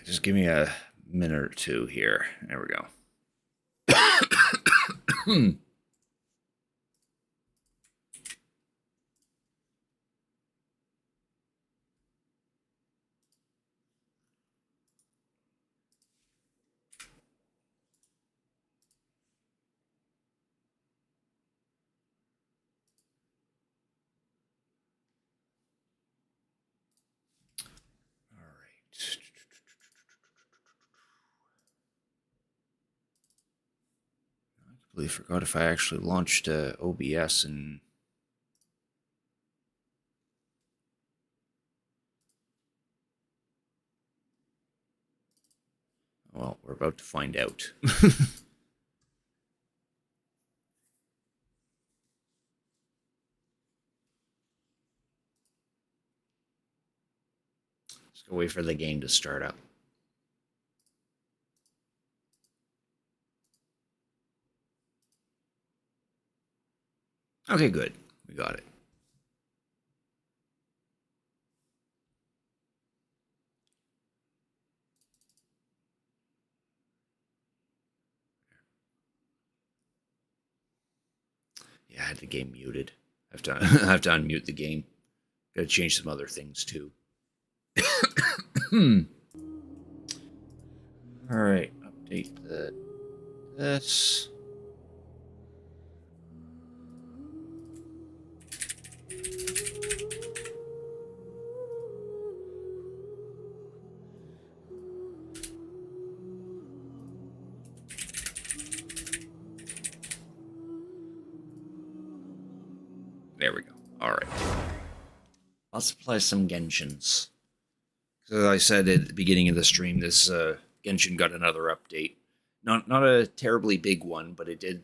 just give me a minute or two here. There we go. I completely forgot if I actually launched OBS and well, we're about to find out. Let's go wait for the game to start up. Okay, good. We got it. Yeah, I had the game muted. I have to I have to unmute the game. Got to change some other things too. All right, update this. There we go. All right. Let's play some Genshins. As I said at the beginning of the stream, this Genshin got another update. Not a terribly big one, but it did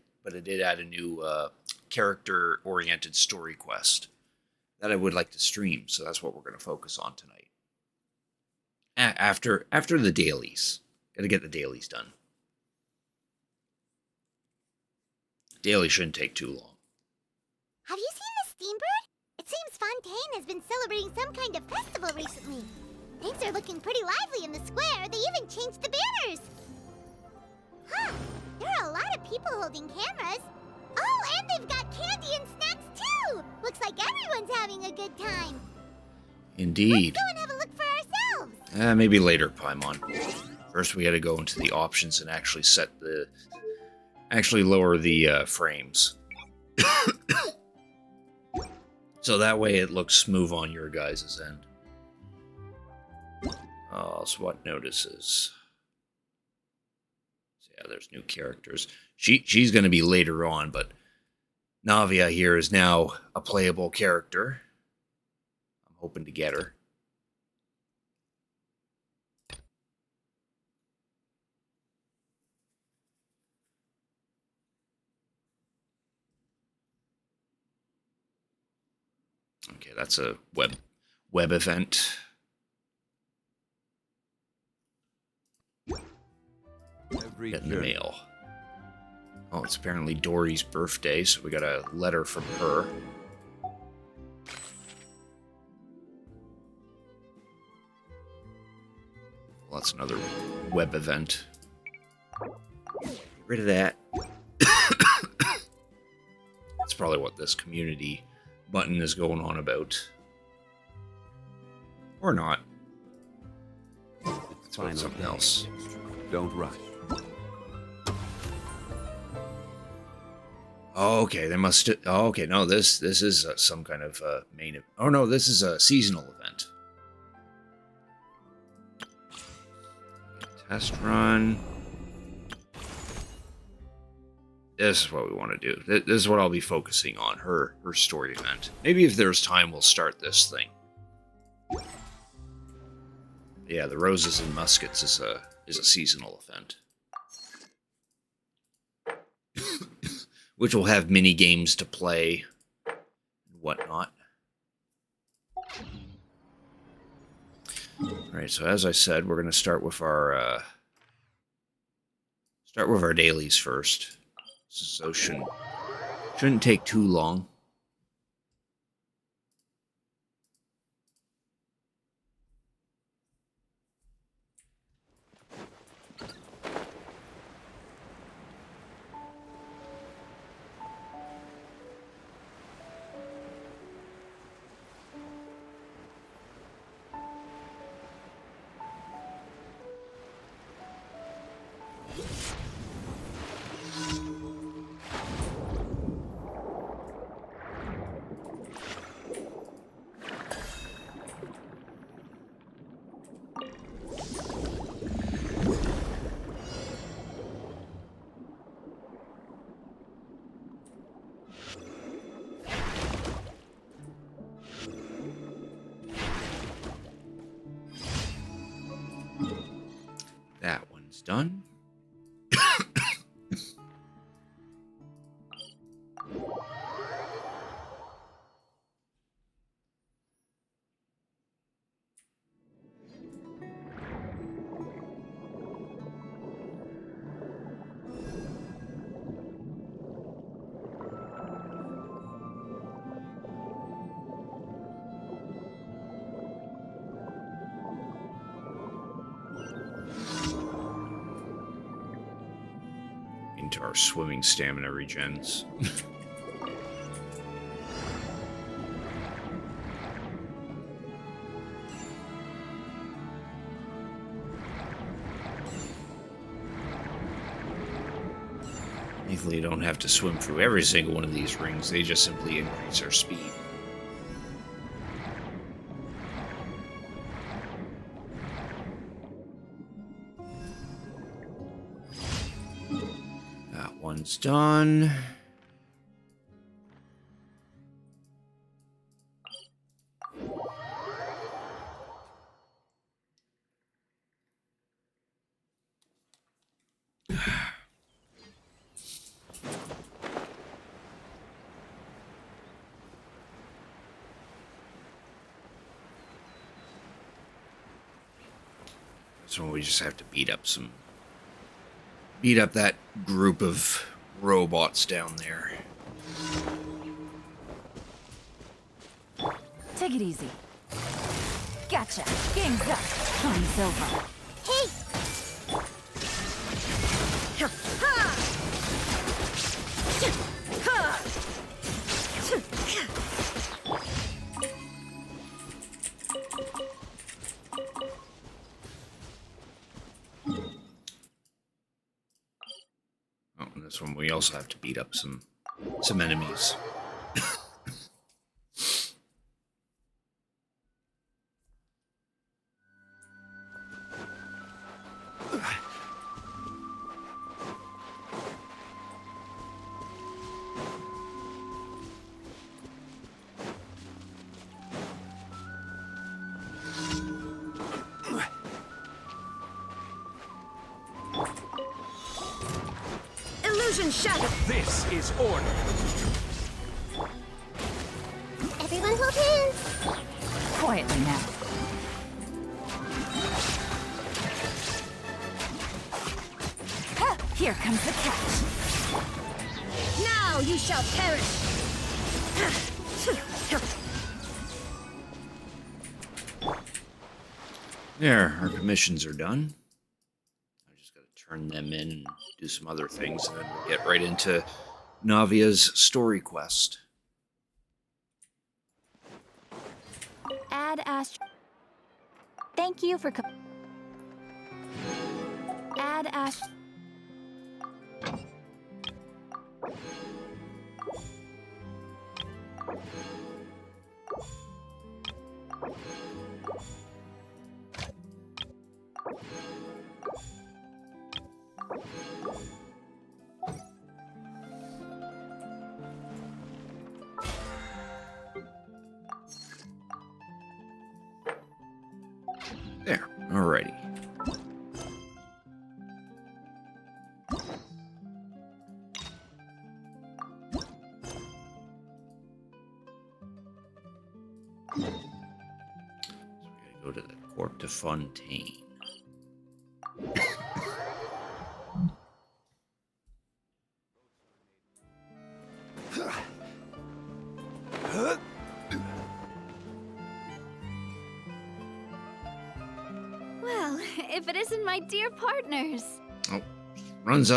add a new character-oriented story quest that I would like to stream. So that's what we're going to focus on tonight. After the dailies, got to get the dailies done. Daily shouldn't take too long. Have you seen the Steambird? It seems Fontaine has been celebrating some kind of festival recently. Things are looking pretty lively in the square. They even changed the banners. Huh, there are a lot of people holding cameras. Oh, and they've got candy and snacks too. Looks like everyone's having a good time. Indeed. Let's go and have a look for ourselves. Maybe later, Paimon. First, we got to go into the options and actually lower the frames. So that way it looks smooth on your guys' end. SWAT notices. So yeah, there's new characters. She's going to be later on, but Navia here is now a playable character. I'm hoping to get her. Okay, that's a web event. Getting the mail. Oh, it's apparently Dory's birthday, so we got a letter from her. Well, that's another web event. Get rid of that. That's probably what this community button is going on about. Or not. It's about something else. Don't rush. Oh, okay, they must. Oh, okay, no, this is some kind of main. Oh no, this is a seasonal event. Test run. This is what we want to do. This is what I'll be focusing on. Her story event. Maybe if there's time, we'll start this thing. Yeah, the Roses and Muskets is a seasonal event. Which will have mini games to play and whatnot. Alright, so as I said, we're gonna start with our dailies first. So shouldn't take too long. That one's done. Into our swimming stamina regens. Thankfully, you don't have to swim through every single one of these rings. They just simply increase our speed. That one's done. So we just have to beat up that group of robots down there. Take it easy. Gotcha. Game's up. Time's over. Hey! Oh, and this one we also have to beat up some enemies. Illusion shattered. This is order. Everyone hold hands! Quietly now. Ha! Here comes the catch. Now you shall perish. There, our commissions are done. I just gotta turn them in and do some other things, and then we'll get right into Navia's Story Quest. Add Ast. Thank you for. Add Ast. There, alrighty. So we gotta go to the Court de Fontaine. Well, if it isn't my dear partners. Oh, runs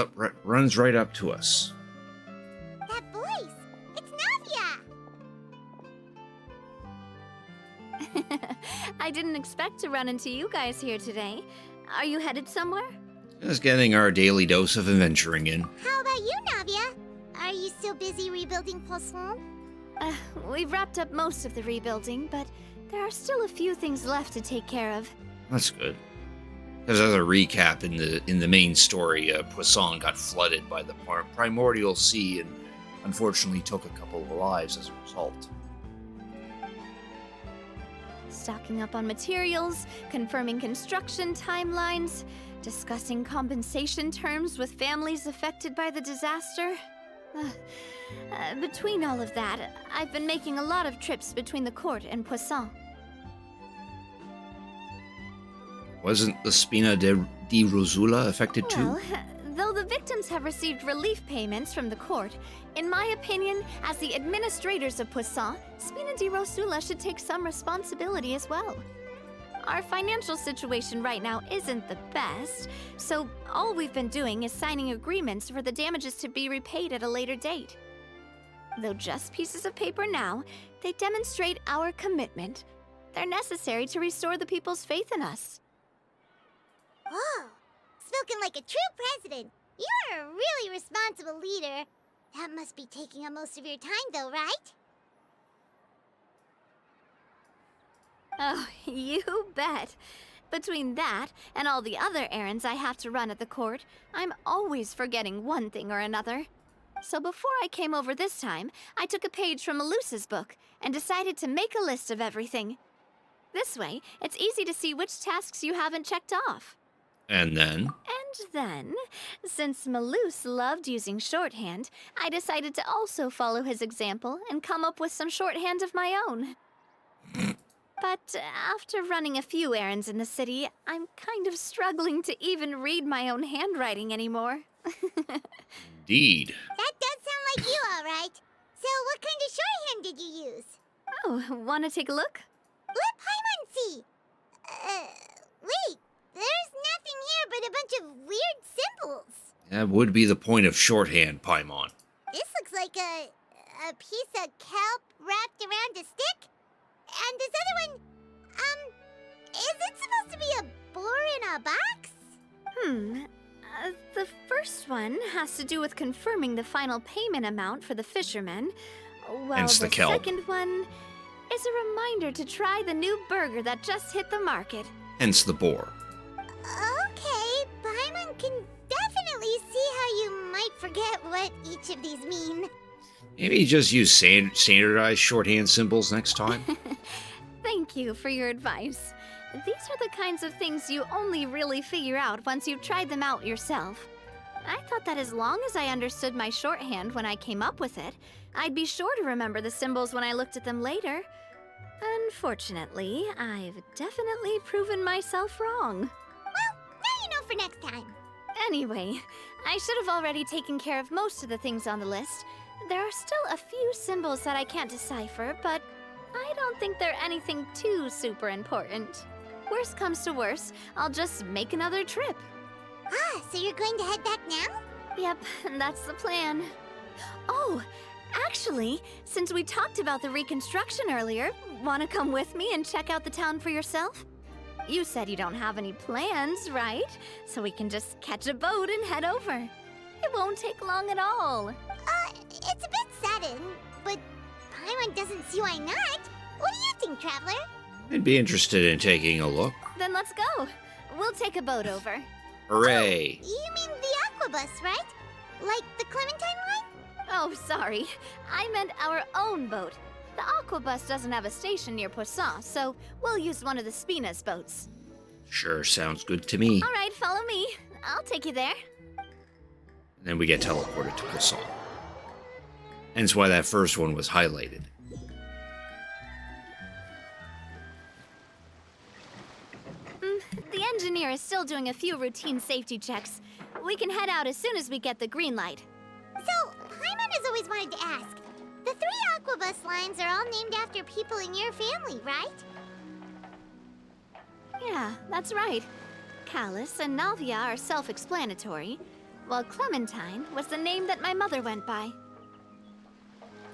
right up to us. That voice! It's Navia! I didn't expect to run into you guys here today. Are you headed somewhere? Just getting our daily dose of adventuring in. How about you, Navia? Are you still busy rebuilding Poisson? We've wrapped up most of the rebuilding, but there are still a few things left to take care of. That's good. Because as a recap, in the main story, Poisson got flooded by the primordial sea and unfortunately took a couple of lives as a result. Stocking up on materials, confirming construction timelines, discussing compensation terms with families affected by the disaster. Between all of that, I've been making a lot of trips between the court and Poisson. Wasn't the Spina di Rosula affected too? Well, though the victims have received relief payments from the court, in my opinion, as the administrators of Poisson, Spina di Rosula should take some responsibility as well. Our financial situation right now isn't the best, so all we've been doing is signing agreements for the damages to be repaid at a later date. Though just pieces of paper now, they demonstrate our commitment. They're necessary to restore the people's faith in us. Whoa! Spoken like a true president. You're a really responsible leader. That must be taking up most of your time, though, right? Oh, you bet. Between that and all the other errands I have to run at the court, I'm always forgetting one thing or another. So before I came over this time, I took a page from Melusa's book and decided to make a list of everything. This way, it's easy to see which tasks you haven't checked off. And then? And then, since Melus loved using shorthand, I decided to also follow his example and come up with some shorthand of my own. But after running a few errands in the city, I'm kind of struggling to even read my own handwriting anymore. Indeed. That does sound like you, all right. So what kind of shorthand did you use? Oh, wanna take a look? Let Paimon see. Wait. There's nothing here but a bunch of weird symbols. That would be the point of shorthand, Paimon. This looks like a piece of kelp wrapped around a stick. And this other one, is it supposed to be a boar in a box? The first one has to do with confirming the final payment amount for the fishermen, while Hence the the kelp. second one is a reminder to try the new burger that just hit the market. Hence the boar. Okay, Paimon can definitely see how you might forget what each of these mean. Maybe just use standardized shorthand symbols next time? Thank you for your advice. These are the kinds of things you only really figure out once you've tried them out yourself. I thought that as long as I understood my shorthand when I came up with it, I'd be sure to remember the symbols when I looked at them later. Unfortunately, I've definitely proven myself wrong. Well, now you know for next time. Anyway, I should have already taken care of most of the things on the list. There are still a few symbols that I can't decipher, but I don't think they're anything too super important. Worst comes to worst, I'll just make another trip. Ah, so you're going to head back now? Yep, that's the plan. Oh, actually, since we talked about the reconstruction earlier, want to come with me and check out the town for yourself? You said you don't have any plans, right? So we can just catch a boat and head over. It won't take long at all. It's a bit sudden, but Paimon doesn't see why not. What do you think, Traveler? I'd be interested in taking a look. Then let's go. We'll take a boat over. Hooray! You mean the Aquabus, right? Like the Clementine line? Oh, sorry. I meant our own boat. The Aquabus doesn't have a station near Poisson, so we'll use one of the Spina's boats. Sure, sounds good to me. All right, follow me. I'll take you there. And then we get teleported to Poisson. Hence why that first one was highlighted. The engineer is still doing a few routine safety checks. We can head out as soon as we get the green light. So, Paimon has always wanted to ask. The 3 Aquabus lines are all named after people in your family, right? Yeah, that's right. Callus and Navia are self-explanatory, while Clementine was the name that my mother went by.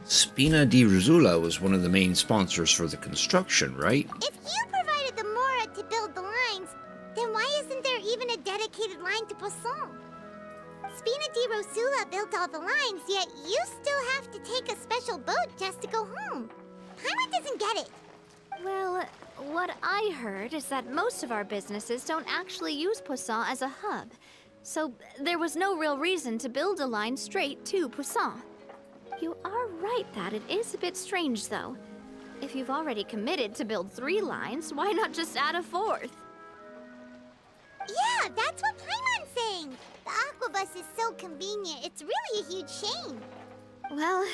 Spina di Rosula was one of the main sponsors for the construction, right? If you provided the Mora to build the lines, then why isn't there even a dedicated line to Poisson? Spina di Rosula built all the lines, yet you still have to take a special boat just to go home. Paimon doesn't get it. Well, what I heard is that most of our businesses don't actually use Poisson as a hub. So there was no real reason to build a line straight to Poisson. You are right that it is a bit strange, though. If you've already committed to build 3 lines, why not just add a 4th? Yeah, that's what Paimon's saying. The Aquabus is so convenient, it's really a huge shame. Well,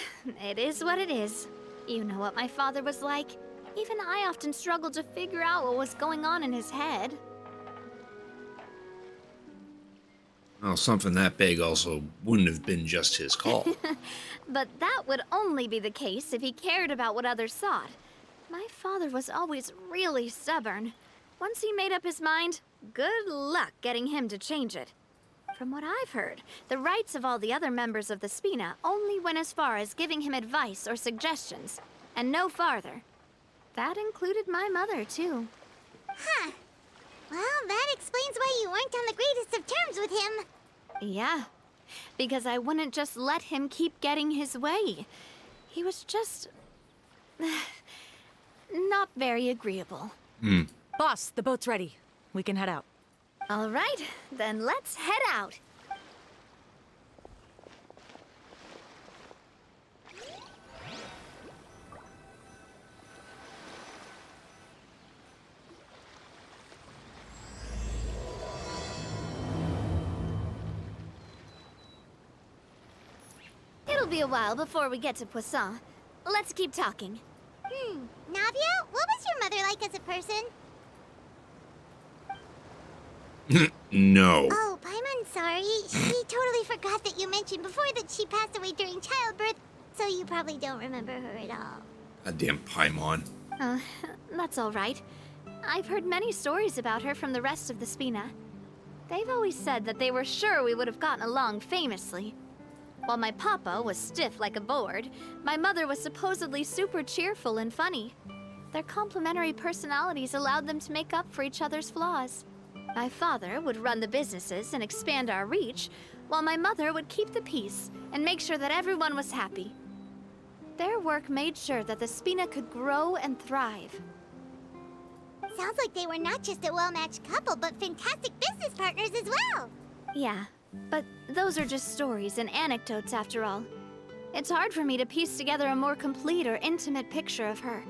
it is what it is. You know what my father was like. Even I often struggled to figure out what was going on in his head. Well, something that big also wouldn't have been just his call. But that would only be the case if he cared about what others thought. My father was always really stubborn. Once he made up his mind, good luck getting him to change it. From what I've heard, the rights of all the other members of the Spina only went as far as giving him advice or suggestions, and no farther. That included my mother, too. Huh. Well, that explains why you weren't on the greatest of terms with him. Yeah, because I wouldn't just let him keep getting his way. He was just... not very agreeable. Boss, the boat's ready. We can head out. All right, then let's head out. It'll be a while before we get to Poisson. Let's keep talking. Navia, what was your mother like as a person? No. Oh, Paimon, sorry. She totally forgot that you mentioned before that she passed away during childbirth, so you probably don't remember her at all. Goddamn Paimon. That's all right. I've heard many stories about her from the rest of the Spina. They've always said that they were sure we would have gotten along famously. While my papa was stiff like a board, my mother was supposedly super cheerful and funny. Their complementary personalities allowed them to make up for each other's flaws. My father would run the businesses and expand our reach, while my mother would keep the peace and make sure that everyone was happy. Their work made sure that the Spina could grow and thrive. Sounds like they were not just a well-matched couple, but fantastic business partners as well. Yeah, but those are just stories and anecdotes after all. It's hard for me to piece together a more complete or intimate picture of her.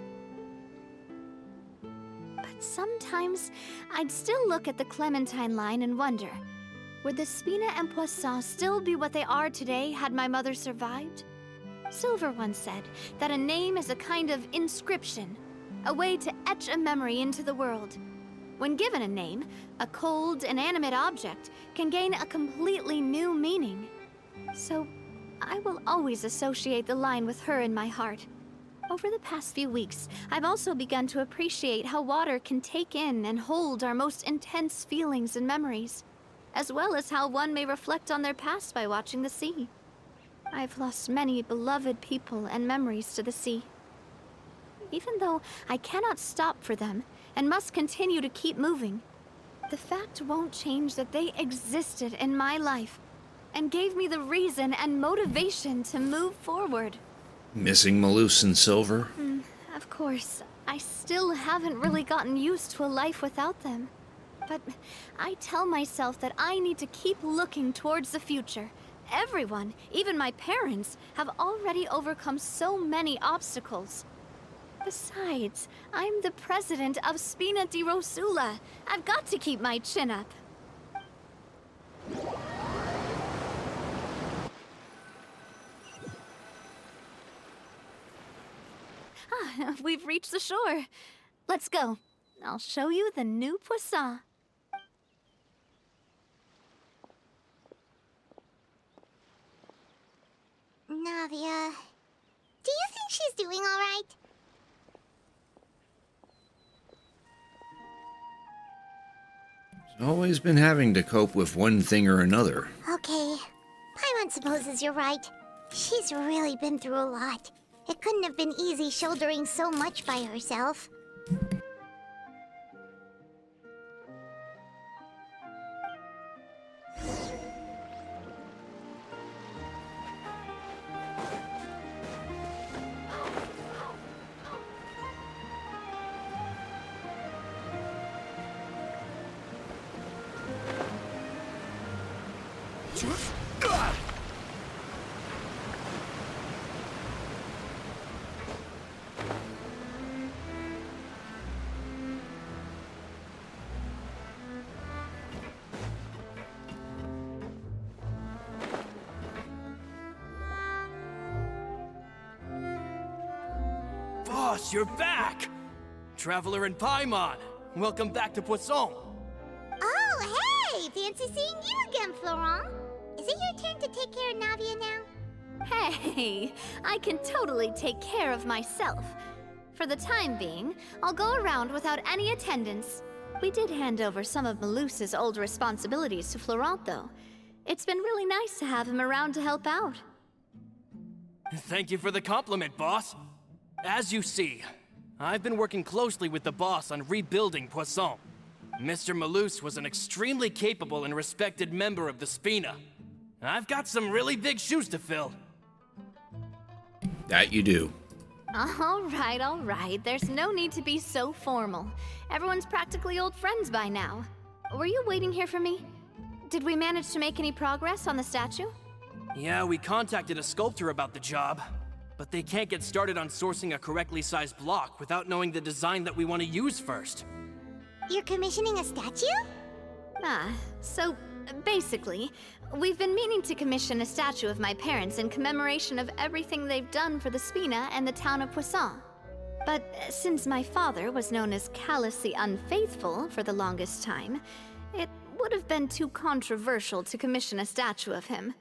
But sometimes, I'd still look at the Clementine line and wonder, would the Spina and Poisson still be what they are today had my mother survived? Silver once said that a name is a kind of inscription, a way to etch a memory into the world. When given a name, a cold, inanimate object can gain a completely new meaning. So, I will always associate the line with her in my heart. Over the past few weeks, I've also begun to appreciate how water can take in and hold our most intense feelings and memories, as well as how one may reflect on their past by watching the sea. I've lost many beloved people and memories to the sea. Even though I cannot stop for them and must continue to keep moving, the fact won't change that they existed in my life and gave me the reason and motivation to move forward. Missing Malus and Silver? Of course, I still haven't really gotten used to a life without them. But I tell myself that I need to keep looking towards the future. Everyone, even my parents, have already overcome so many obstacles. Besides, I'm the president of Spina di Rosula. I've got to keep my chin up. We've reached the shore. Let's go. I'll show you the new Poisson. Navia, do you think she's doing all right? She's always been having to cope with one thing or another. Okay, Paimon supposes you're right. She's really been through a lot. It couldn't have been easy shouldering so much by herself. Boss, you're back! Traveler and Paimon, welcome back to Poisson. Oh, hey! Fancy seeing you again, Florent. Is it your turn to take care of Navia now? Hey, I can totally take care of myself. For the time being, I'll go around without any attendance. We did hand over some of Malus's old responsibilities to Florent, though. It's been really nice to have him around to help out. Thank you for the compliment, boss. As you see, I've been working closely with the boss on rebuilding Poisson. Mr. Malus was an extremely capable and respected member of the Spina. I've got some really big shoes to fill. That you do. All right. There's no need to be so formal. Everyone's practically old friends by now. Were you waiting here for me? Did we manage to make any progress on the statue? Yeah, we contacted a sculptor about the job, but they can't get started on sourcing a correctly sized block without knowing the design that we want to use first. You're commissioning a statue? So basically, we've been meaning to commission a statue of my parents in commemoration of everything they've done for the Spina and the town of Poisson. But since my father was known as Callus the Unfaithful for the longest time, it would have been too controversial to commission a statue of him.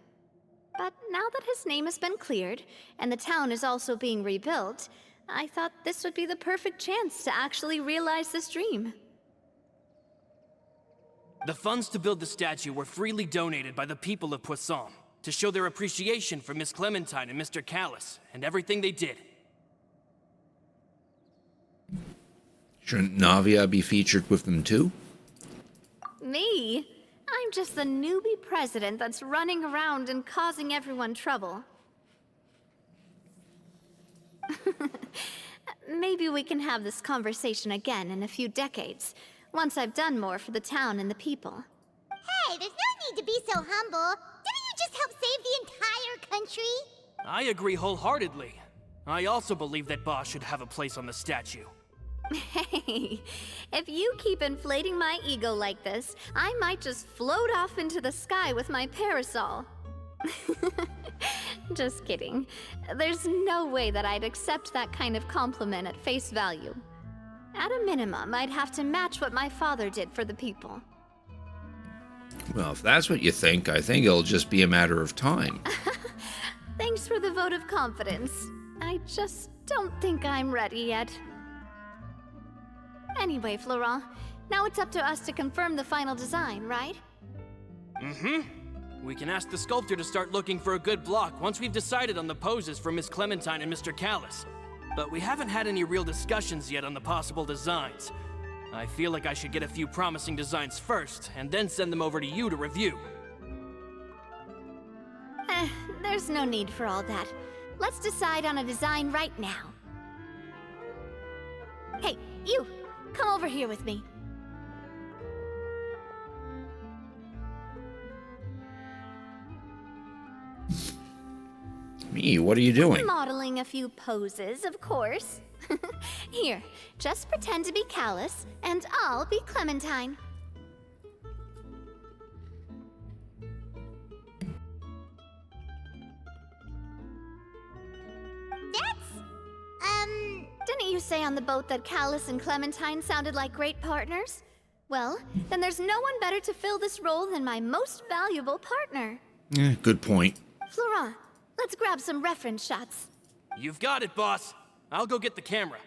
But now that his name has been cleared, and the town is also being rebuilt, I thought this would be the perfect chance to actually realize this dream. The funds to build the statue were freely donated by the people of Poisson to show their appreciation for Miss Clementine and Mr. Callus and everything they did. Shouldn't Navia be featured with them too? Me? I'm just the newbie president that's running around and causing everyone trouble. Maybe we can have this conversation again in a few decades, once I've done more for the town and the people. Hey, there's no need to be so humble. Didn't you just help save the entire country? I agree wholeheartedly. I also believe that Boss should have a place on the statue. Hey, if you keep inflating my ego like this, I might just float off into the sky with my parasol. Just kidding. There's no way that I'd accept that kind of compliment at face value. At a minimum, I'd have to match what my father did for the people. Well, if that's what you think, I think it'll just be a matter of time. Thanks for the vote of confidence. I just don't think I'm ready yet. Anyway, Florent, now it's up to us to confirm the final design, right? We can ask the sculptor to start looking for a good block once we've decided on the poses for Miss Clementine and Mr. Callus. But we haven't had any real discussions yet on the possible designs. I feel like I should get a few promising designs first, and then send them over to you to review. There's no need for all that. Let's decide on a design right now. Hey, you! Come over here with me. Me, what are you doing? Modeling a few poses, of course. Here, just pretend to be Callus, and I'll be Clementine. Didn't you say on the boat that Callus and Clementine sounded like great partners? Well, then there's no one better to fill this role than my most valuable partner. Good point. Florent, let's grab some reference shots. You've got it, boss. I'll go get the camera.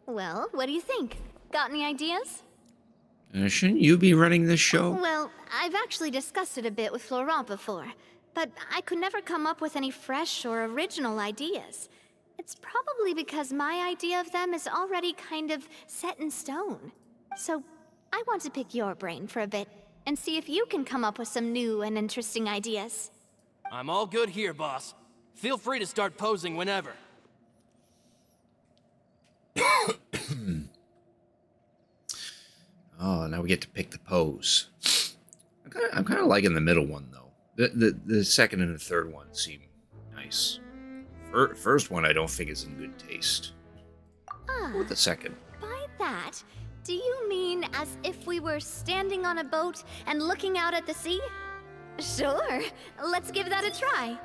Well, what do you think? Got any ideas? Shouldn't you be running this show? Well, I've actually discussed it a bit with Florent before, but I could never come up with any fresh or original ideas. It's probably because my idea of them is already kind of set in stone. So, I want to pick your brain for a bit, and see if you can come up with some new and interesting ideas. I'm all good here, boss. Feel free to start posing whenever. Oh, now we get to pick the pose. I'm kind of liking the middle one though. The second and the third one seem nice. First one I don't think is in good taste. Or the second. By that, do you mean as if we were standing on a boat and looking out at the sea? Sure, let's give that a try.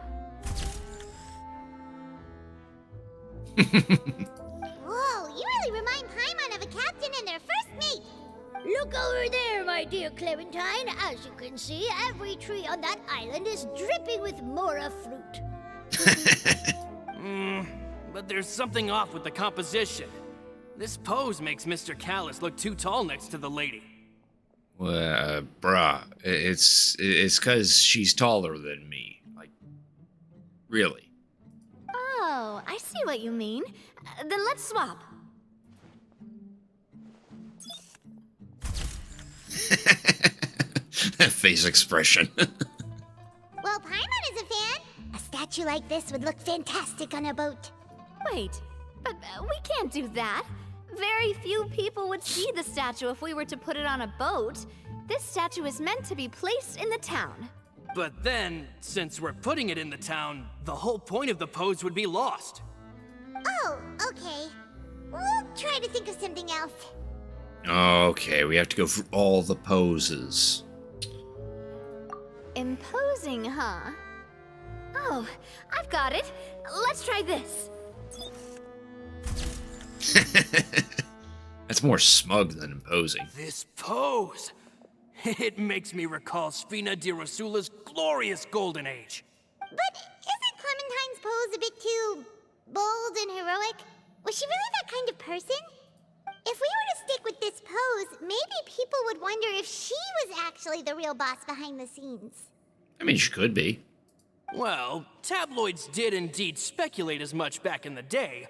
Whoa, you really remind Paimon of a captain and their first mate. Look over there, my dear Clementine. As you can see, every tree on that island is dripping with mora fruit. But there's something off with the composition. This pose makes Mr. Callus look too tall next to the lady. Well, bruh, it's because she's taller than me. Like, really. Oh, I see what you mean. Then let's swap. That face expression. Well, Paimon is a fan. A statue like this would look fantastic on a boat. Wait, but we can't do that. Very few people would see the statue if we were to put it on a boat. This statue is meant to be placed in the town. But then, since we're putting it in the town, the whole point of the pose would be lost. Oh, okay. We'll try to think of something else. Okay, we have to go through all the poses. Imposing, huh? Oh, I've got it. Let's try this. That's more smug than imposing. This pose! It makes me recall Spina di Rosula's glorious golden age. But isn't Clementine's pose a bit too bold and heroic? Was she really that kind of person? If we were to stick with this pose, maybe people would wonder if she was actually the real boss behind the scenes. I mean, she could be. Well, tabloids did indeed speculate as much back in the day,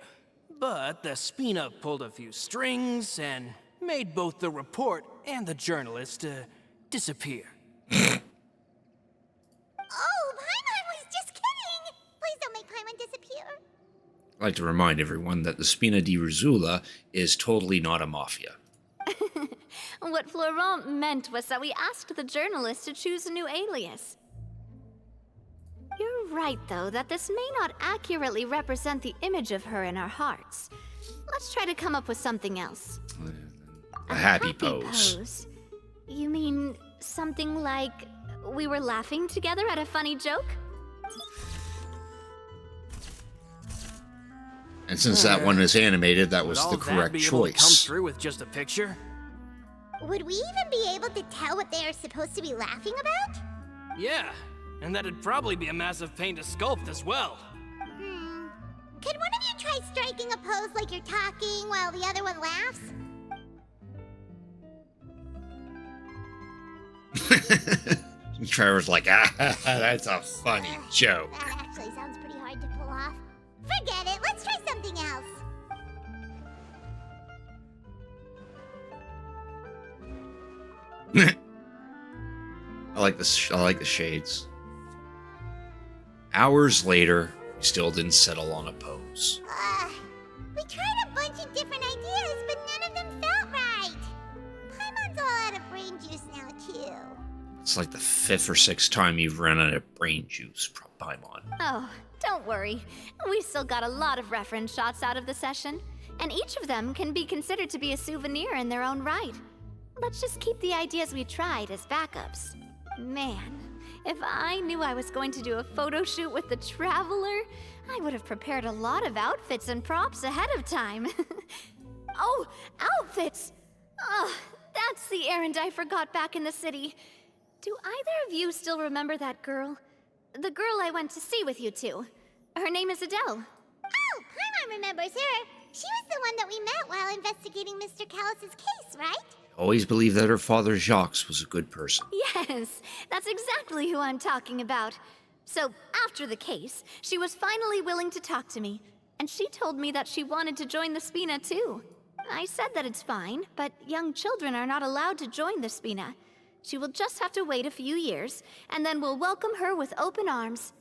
but the Spina pulled a few strings and made both the report and the journalist disappear. Oh, Paimon was just kidding! Please don't make Paimon disappear. I'd like to remind everyone that the Spina di Rosula is totally not a mafia. What Florent meant was that we asked the journalist to choose a new alias. You're right, though, that this may not accurately represent the image of her in our hearts. Let's try to come up with something else. A happy pose. You mean something like we were laughing together at a funny joke? And since that one is animated, that Would was all the that correct be able to come choice. through with just a picture? Would we even be able to tell what they are supposed to be laughing about? Yeah, and that'd probably be a massive pain to sculpt as well. Could one of you try striking a pose like you're talking while the other one laughs? Trevor's like, that's a funny joke. That actually sounds pretty hard to pull off. Forget it, let's try something else. I like the shades. Hours later, we still didn't settle on a pose. We tried a bunch of different ideas, but none of them felt right. Paimon's all out of brain juice now, too. It's like the 5th or 6th time you've run out of brain juice, Paimon. Oh, don't worry. We still got a lot of reference shots out of the session, and each of them can be considered to be a souvenir in their own right. Let's just keep the ideas we tried as backups. Man, if I knew I was going to do a photo shoot with the Traveler, I would have prepared a lot of outfits and props ahead of time. Oh, outfits! Oh, that's the errand I forgot back in the city. Do either of you still remember that girl? The girl I went to see with you two. Her name is Adele. Oh, Paimon remembers her. She was the one that we met while investigating Mr. Callus's case, right? Always believed that her father Jacques was a good person. Yes, that's exactly who I'm talking about. So, after the case, she was finally willing to talk to me, and she told me that she wanted to join the Spina too. I said that it's fine, but young children are not allowed to join the Spina. She will just have to wait a few years, and then we'll welcome her with open arms.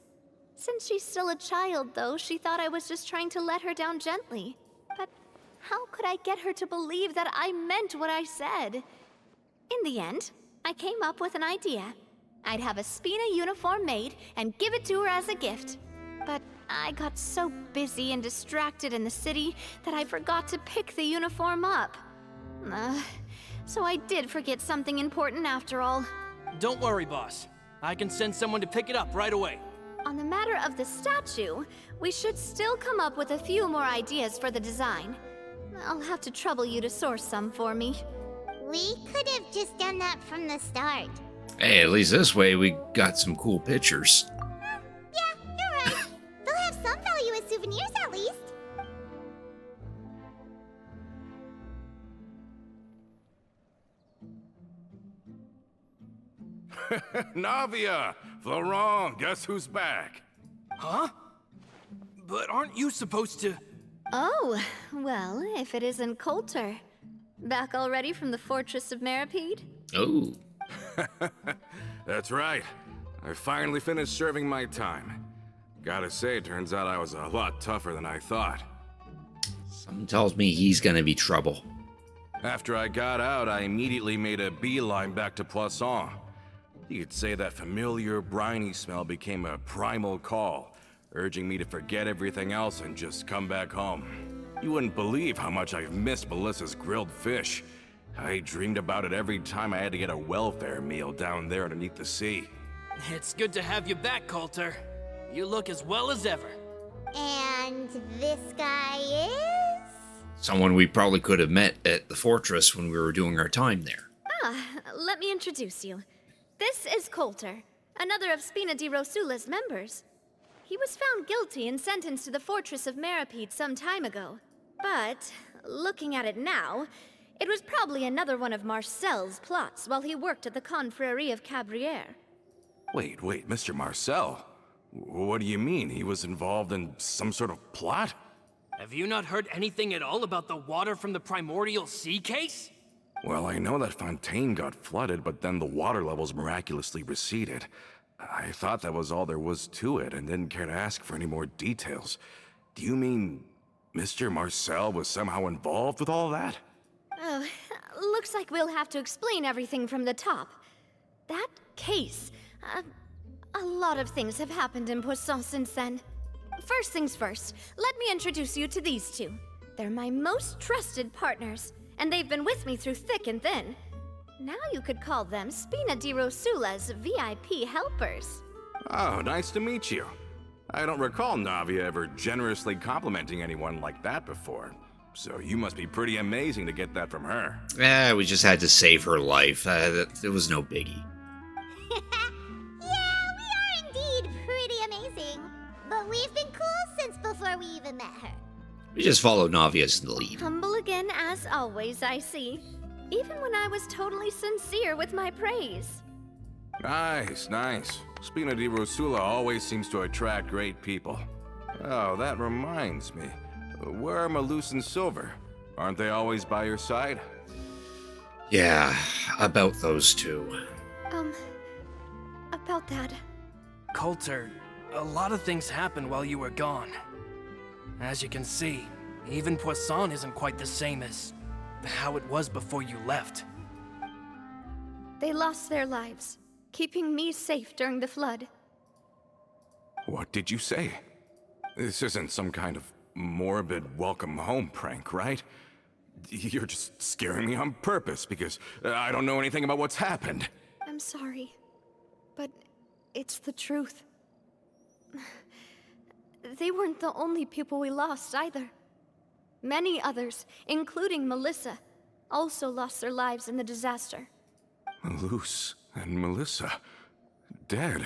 Since she's still a child, though, she thought I was just trying to let her down gently. But how could I get her to believe that I meant what I said? In the end, I came up with an idea. I'd have a Spina uniform made and give it to her as a gift. But I got so busy and distracted in the city that I forgot to pick the uniform up. So I did forget something important after all. Don't worry, boss. I can send someone to pick it up right away. On the matter of the statue, we should still come up with a few more ideas for the design. I'll have to trouble you to source some for me. We could have just done that from the start. Hey, at least this way we got some cool pictures. Yeah, you're right. They'll have some value as souvenirs at least. Navia! Florent, guess who's back? Huh? But aren't you supposed to... Oh, well, if it isn't Coulter. Back already from the Fortress of Meripede? Oh. That's right. I finally finished serving my time. Gotta say, turns out I was a lot tougher than I thought. Something tells me he's gonna be trouble. After I got out, I immediately made a beeline back to Poisson. You could say that familiar, briny smell became a primal call, urging me to forget everything else and just come back home. You wouldn't believe how much I've missed Melissa's grilled fish. I dreamed about it every time I had to get a welfare meal down there underneath the sea. It's good to have you back, Coulter. You look as well as ever. And this guy is? Someone we probably could have met at the fortress when we were doing our time there. Let me introduce you. This is Coulter, another of Spina di Rosula's members. He was found guilty and sentenced to the Fortress of Meripede some time ago. But, looking at it now, it was probably another one of Marcel's plots while he worked at the Confrérie of Cabrières. Wait, Mr. Marcel? What do you mean? He was involved in some sort of plot? Have you not heard anything at all about the water from the primordial sea case? Well, I know that Fontaine got flooded, but then the water levels miraculously receded. I thought that was all there was to it and didn't care to ask for any more details. Do you mean Mr. Marcel was somehow involved with all that? Oh, looks like we'll have to explain everything from the top. That case, a lot of things have happened in Poisson since then. First things first, let me introduce you to these two. They're my most trusted partners, and they've been with me through thick and thin. Now you could call them Spina di Rosula's VIP helpers. Oh, nice to meet you. I don't recall Navia ever generously complimenting anyone like that before. So you must be pretty amazing to get that from her. We just had to save her life. It was no biggie. Yeah, we are indeed pretty amazing. But we've been cool since before we even met her. We just followed Navia's lead. Humble again as always, I see. Even when I was totally sincere with my praise. Nice. Spina di Rosula always seems to attract great people. Oh, that reminds me. Where are Malus and Silver? Aren't they always by your side? Yeah, about those two. About that. Coulter, a lot of things happened while you were gone. As you can see, even Poisson isn't quite the same as how it was before you left. They lost their lives, keeping me safe during the flood. What did you say? This isn't some kind of morbid welcome home prank, right? You're just scaring me on purpose because I don't know anything about what's happened. I'm sorry, but it's the truth. They weren't the only people we lost either. Many others, including Melissa, also lost their lives in the disaster. Malus and Melissa, dead.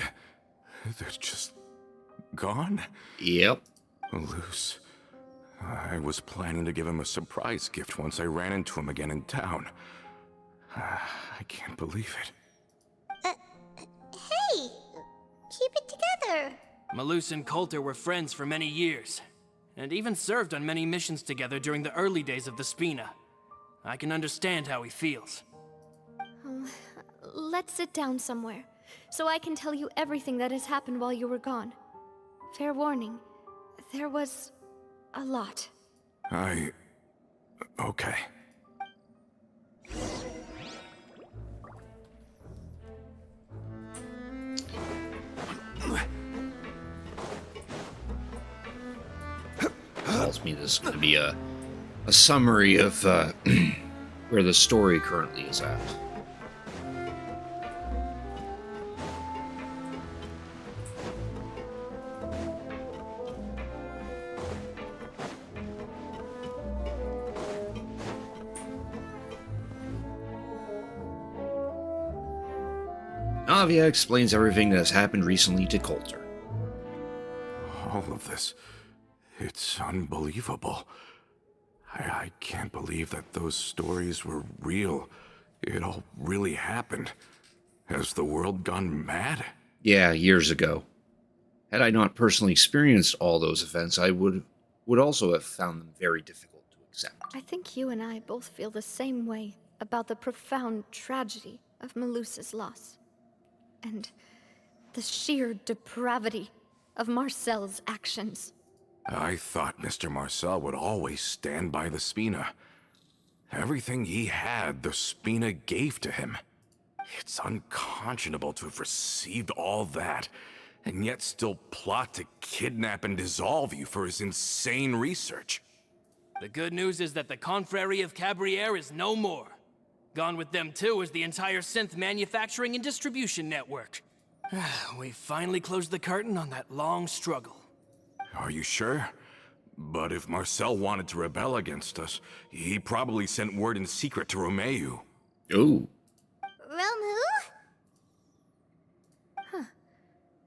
They're just gone? Yep. Malus. I was planning to give him a surprise gift once I ran into him again in town. I can't believe it. Hey, keep it together. Malus and Coulter were friends for many years, and even served on many missions together during the early days of the Spina. I can understand how he feels. Let's sit down somewhere, so I can tell you everything that has happened while you were gone. Fair warning, there was a lot. Okay. tells me this is going to be a summary of where the story currently is at. Navia explains everything that has happened recently to Coulter. All of this, it's unbelievable. I can't believe that those stories were real. It all really happened. Has the world gone mad? Yeah, years ago. Had I not personally experienced all those events, I would also have found them very difficult to accept. I think you and I both feel the same way about the profound tragedy of Malus's loss. And the sheer depravity of Marcel's actions. I thought Mr. Marcel would always stand by the Spina. Everything he had, the Spina gave to him. It's unconscionable to have received all that, and yet still plot to kidnap and dissolve you for his insane research. The good news is that the Confrérie of Cabriere is no more. Gone with them too is the entire synth manufacturing and distribution network. We finally closed the curtain on that long struggle. Are you sure? But if Marcel wanted to rebel against us, he probably sent word in secret to Romeu. Ooh. Romu?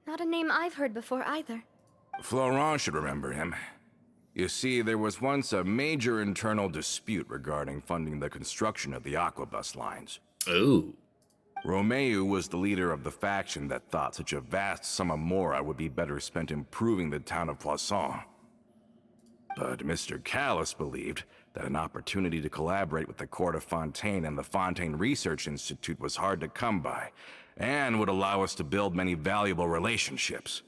Not a name I've heard before either. Florent should remember him. You see, there was once a major internal dispute regarding funding the construction of the Aquabus lines. Ooh. Romeu was the leader of the faction that thought such a vast sum of mora would be better spent improving the town of Poisson. But Mr. Callis believed that an opportunity to collaborate with the court of Fontaine and the Fontaine Research Institute was hard to come by, and would allow us to build many valuable relationships.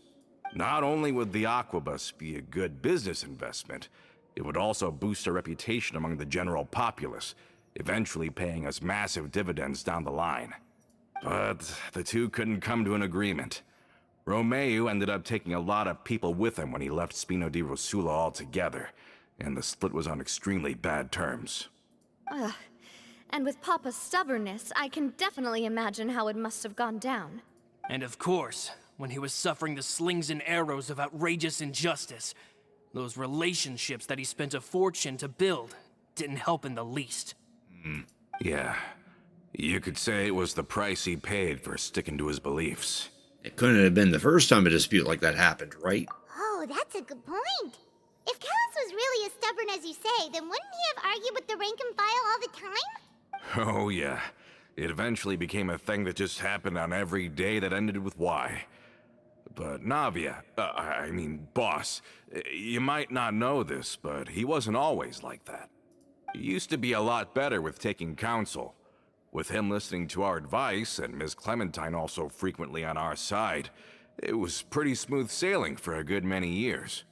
Not only would the Aquabus be a good business investment, it would also boost our reputation among the general populace, eventually paying us massive dividends down the line. But the two couldn't come to an agreement. Romeu ended up taking a lot of people with him when he left Spino di Rosula altogether, and the split was on extremely bad terms. Ugh. And with Papa's stubbornness, I can definitely imagine how it must have gone down. And of course, when he was suffering the slings and arrows of outrageous injustice, those relationships that he spent a fortune to build didn't help in the least. Yeah. You could say it was the price he paid for sticking to his beliefs. It couldn't have been the first time a dispute like that happened, right? Oh, that's a good point. If Callis was really as stubborn as you say, then wouldn't he have argued with the rank and file all the time? Oh yeah. It eventually became a thing that just happened on every day that ended with Y. But Navia, boss, you might not know this, but he wasn't always like that. He used to be a lot better with taking counsel. With him listening to our advice, and Ms. Clementine also frequently on our side, it was pretty smooth sailing for a good many years.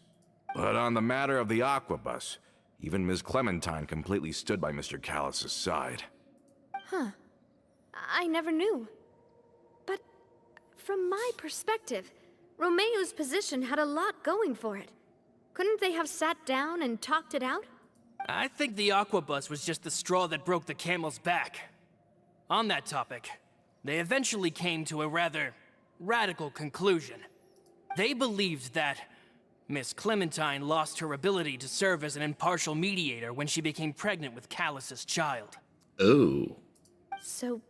But on the matter of the Aquabus, even Ms. Clementine completely stood by Mr. Callis' side. I never knew. But from my perspective, Romeu's position had a lot going for it. Couldn't they have sat down and talked it out? I think the Aquabus was just the straw that broke the camel's back. On that topic, they eventually came to a rather radical conclusion. They believed that Miss Clementine lost her ability to serve as an impartial mediator when she became pregnant with Callus's child. Oh. So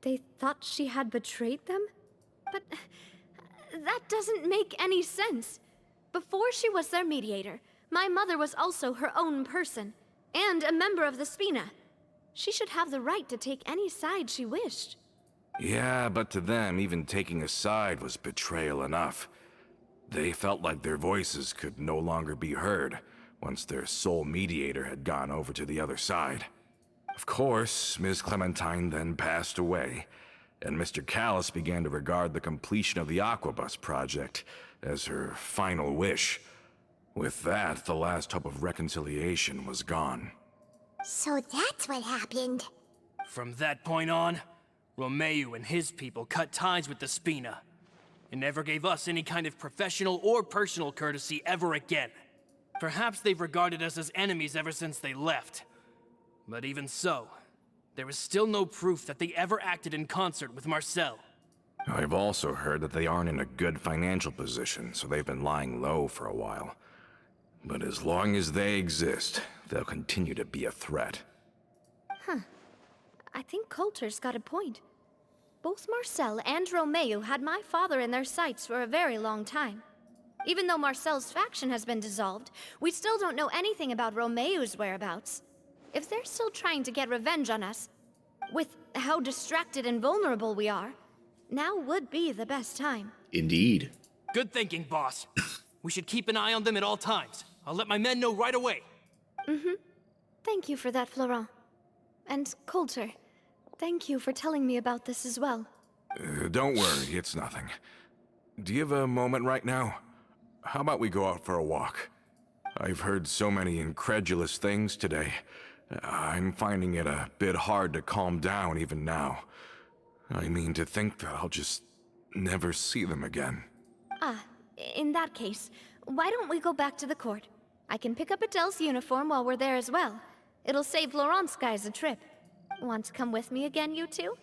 they thought she had betrayed them? But that doesn't make any sense. Before she was their mediator, my mother was also her own person, and a member of the Spina. She should have the right to take any side she wished. Yeah, but to them, even taking a side was betrayal enough. They felt like their voices could no longer be heard once their sole mediator had gone over to the other side. Of course, Ms. Clementine then passed away, and Mr. Callis began to regard the completion of the Aquabus project as her final wish. With that, the last hope of reconciliation was gone. So that's what happened. From that point on, Romeu and his people cut ties with the Spina, and never gave us any kind of professional or personal courtesy ever again. Perhaps they've regarded us as enemies ever since they left. But even so, there is still no proof that they ever acted in concert with Marcel. I've also heard that they aren't in a good financial position, so they've been lying low for a while. But as long as they exist, they'll continue to be a threat. I think Coulter's got a point. Both Marcel and Romeo had my father in their sights for a very long time. Even though Marcel's faction has been dissolved, we still don't know anything about Romeo's whereabouts. If they're still trying to get revenge on us, with how distracted and vulnerable we are, now would be the best time. Indeed. Good thinking, boss. We should keep an eye on them at all times. I'll let my men know right away. Thank you for that, Florent. And Coulter, thank you for telling me about this as well. Don't worry, it's nothing. Do you have a moment right now? How about we go out for a walk? I've heard so many incredulous things today. I'm finding it a bit hard to calm down even now. I mean, to think that I'll just never see them again. In that case, why don't we go back to the court? I can pick up Adele's uniform while we're there as well. It'll save Laurent's guys a trip. Want to come with me again, you two?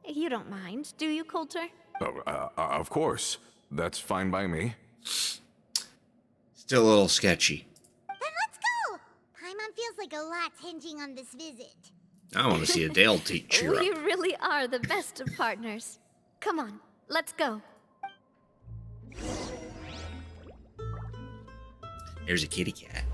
You don't mind, do you, Coulter? Oh, of course. That's fine by me. Still a little sketchy. Then let's go! Paimon feels like a lot's hinging on this visit. I want to see Adele cheer up. We really are the best of partners. Come on, let's go. There's a kitty cat.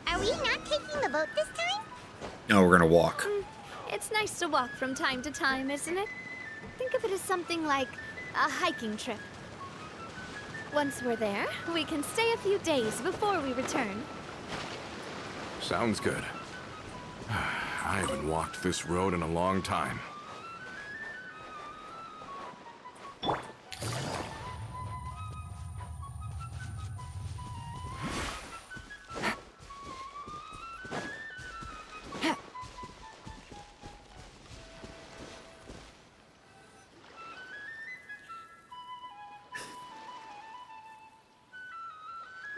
Are we not taking the boat this time? No, we're gonna walk. It's nice to walk from time to time, isn't it? Think of it as something like a hiking trip. Once we're there, we can stay a few days before we return. Sounds good. I haven't walked this road in a long time.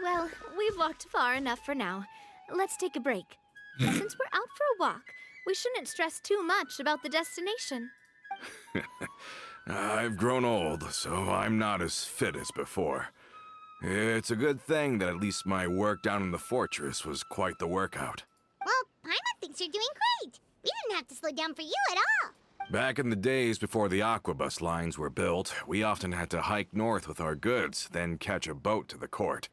Well, we've walked far enough for now. Let's take a break. But since we're out for a walk, we shouldn't stress too much about the destination. I've grown old, so I'm not as fit as before. It's a good thing that at least my work down in the fortress was quite the workout. Well, Paimon thinks you're doing great. We didn't have to slow down for you at all. Back in the days before the aquabus lines were built, we often had to hike north with our goods, then catch a boat to the court.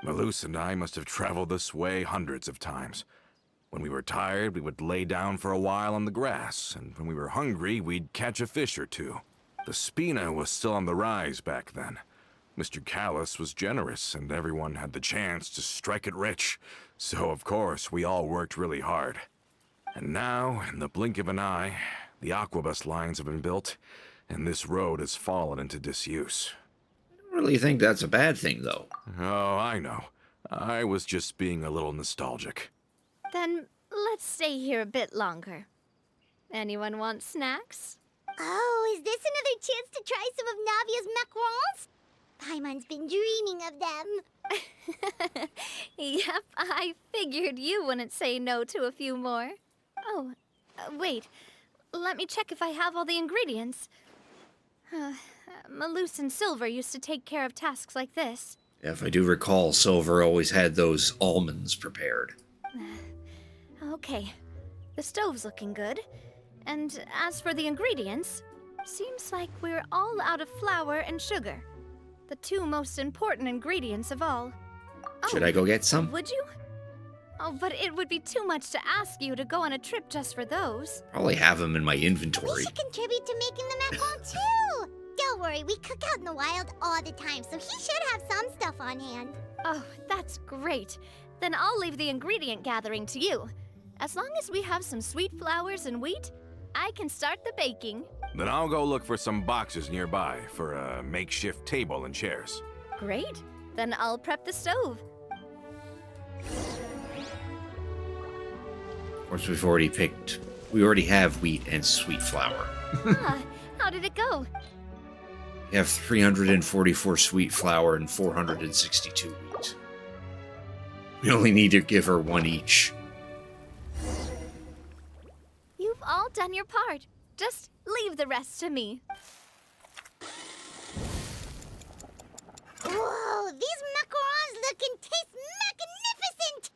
Malus and I must have traveled this way hundreds of times. When we were tired, we would lay down for a while on the grass, and when we were hungry, we'd catch a fish or two. The Spina was still on the rise back then. Mr. Callus was generous, and everyone had the chance to strike it rich. So, of course, we all worked really hard. And now, in the blink of an eye, the aquabus lines have been built, and this road has fallen into disuse. I don't really think that's a bad thing, though. Oh, I know. I was just being a little nostalgic. Then let's stay here a bit longer. Anyone want snacks? Oh, is this another chance to try some of Navia's macarons? Paimon's been dreaming of them. Yep, I figured you wouldn't say no to a few more. Oh, wait. Let me check if I have all the ingredients. Malus and Silver used to take care of tasks like this. If I do recall, Silver always had those almonds prepared. Okay, the stove's looking good. And as for the ingredients, seems like we're all out of flour and sugar. The two most important ingredients of all. Should I go get some? Would you? Oh, but it would be too much to ask you to go on a trip just for those. Probably have them in my We inventory. should contribute to making the macaron too. Go Don't worry, we cook out in the wild all the time, so he should have some stuff on hand. Oh, that's great. Then I'll leave the ingredient gathering to you. As long as we have some sweet flowers and wheat, I can start the baking. Then I'll go look for some boxes nearby for a makeshift table and chairs. Great. Then I'll prep the stove. Of course, we already have wheat and sweet flour. How did it go? We have 344 sweet flour and 462 wheat. We only need to give her one each. You've all done your part. Just leave the rest to me. Whoa, these macarons look and taste magnificent!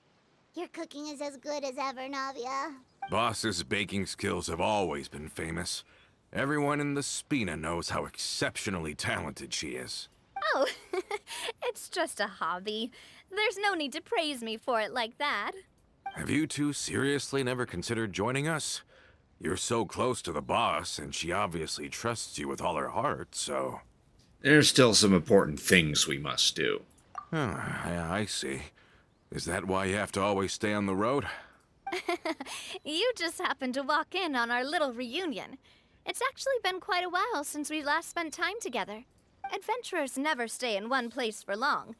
Your cooking is as good as ever, Navia. Boss's baking skills have always been famous. Everyone in the Spina knows how exceptionally talented she is. Oh, it's just a hobby. There's no need to praise me for it like that. Have you two seriously never considered joining us? You're so close to the boss, and she obviously trusts you with all her heart, so... There's still some important things we must do. Oh, I see. Is that why you have to always stay on the road? You just happened to walk in on our little reunion. It's actually been quite a while since we last spent time together. Adventurers never stay in one place for long.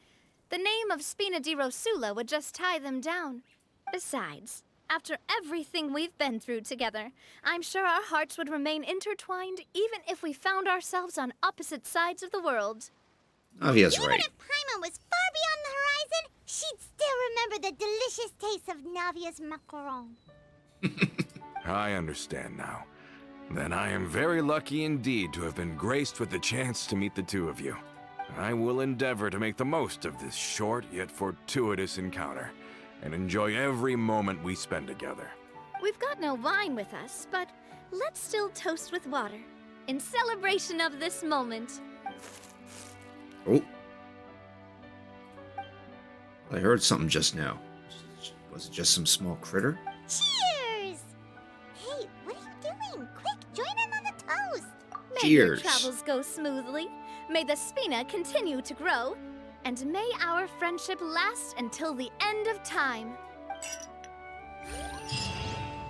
The name of Spina di Rosula would just tie them down. Besides, after everything we've been through together, I'm sure our hearts would remain intertwined even if we found ourselves on opposite sides of the world. Navia's Even right. if Paimon was far beyond the horizon, she'd still remember the delicious taste of Navia's macaron. I understand now. Then I am very lucky indeed to have been graced with the chance to meet the two of you. I will endeavor to make the most of this short yet fortuitous encounter, and enjoy every moment we spend together. We've got no wine with us, but let's still toast with water, in celebration of this moment. Oh. I heard something just now. Was it just some small critter? Cheers! Hey, what are you doing? Quick, join in on the toast! May your Cheers. travels go smoothly, may the Spina continue to grow, and may our friendship last until the end of time.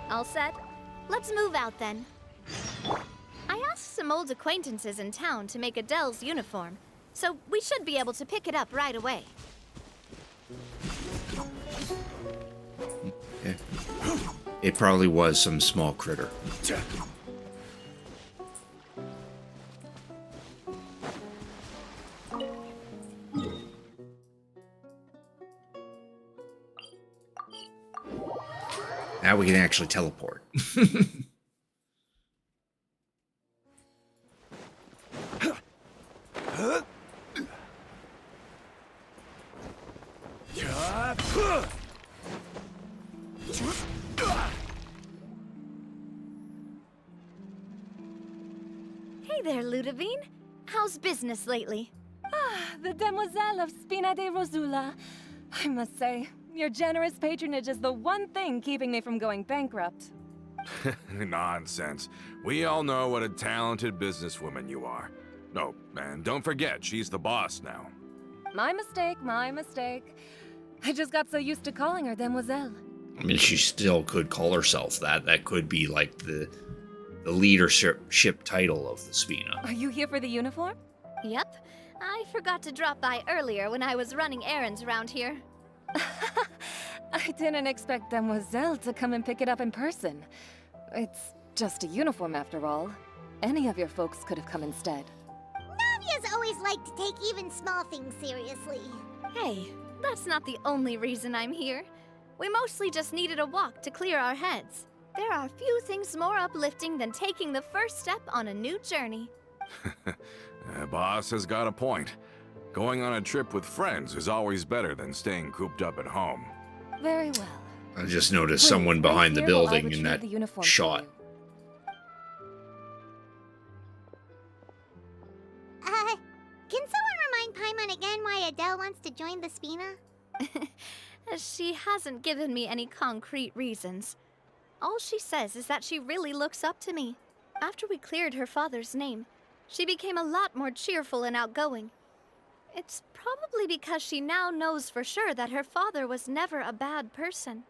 All set? Let's move out then. I asked some old acquaintances in town to make Adele's uniform, so we should be able to pick it up right away. Yeah. It probably was some small critter. Now we can actually teleport. Hey there, Ludovine. How's business lately? The Demoiselle of Spina di Rosula. I must say, your generous patronage is the one thing keeping me from going bankrupt. Nonsense. We all know what a talented businesswoman you are. No, and don't forget, she's the boss now. My mistake, my mistake. I just got so used to calling her Demoiselle. I mean, she still could call herself that. That could be like the leadership title of the Spina. Are you here for the uniform? Yep. I forgot to drop by earlier when I was running errands around here. I didn't expect Demoiselle to come and pick it up in person. It's just a uniform after all. Any of your folks could have come instead. Navia's always liked to take even small things seriously. Hey, that's not the only reason I'm here. We mostly just needed a walk to clear our heads. There are few things more uplifting than taking the first step on a new journey. Boss has got a point. Going on a trip with friends is always better than staying cooped up at home. Very well. I just noticed Wait, someone right behind the here while I building in retrieve that the uniform for shot. you. Can someone remind Paimon again why Adele wants to join the Spina? She hasn't given me any concrete reasons. All she says is that she really looks up to me. After we cleared her father's name, She became a lot more cheerful and outgoing. It's probably because she now knows for sure that her father was never a bad person.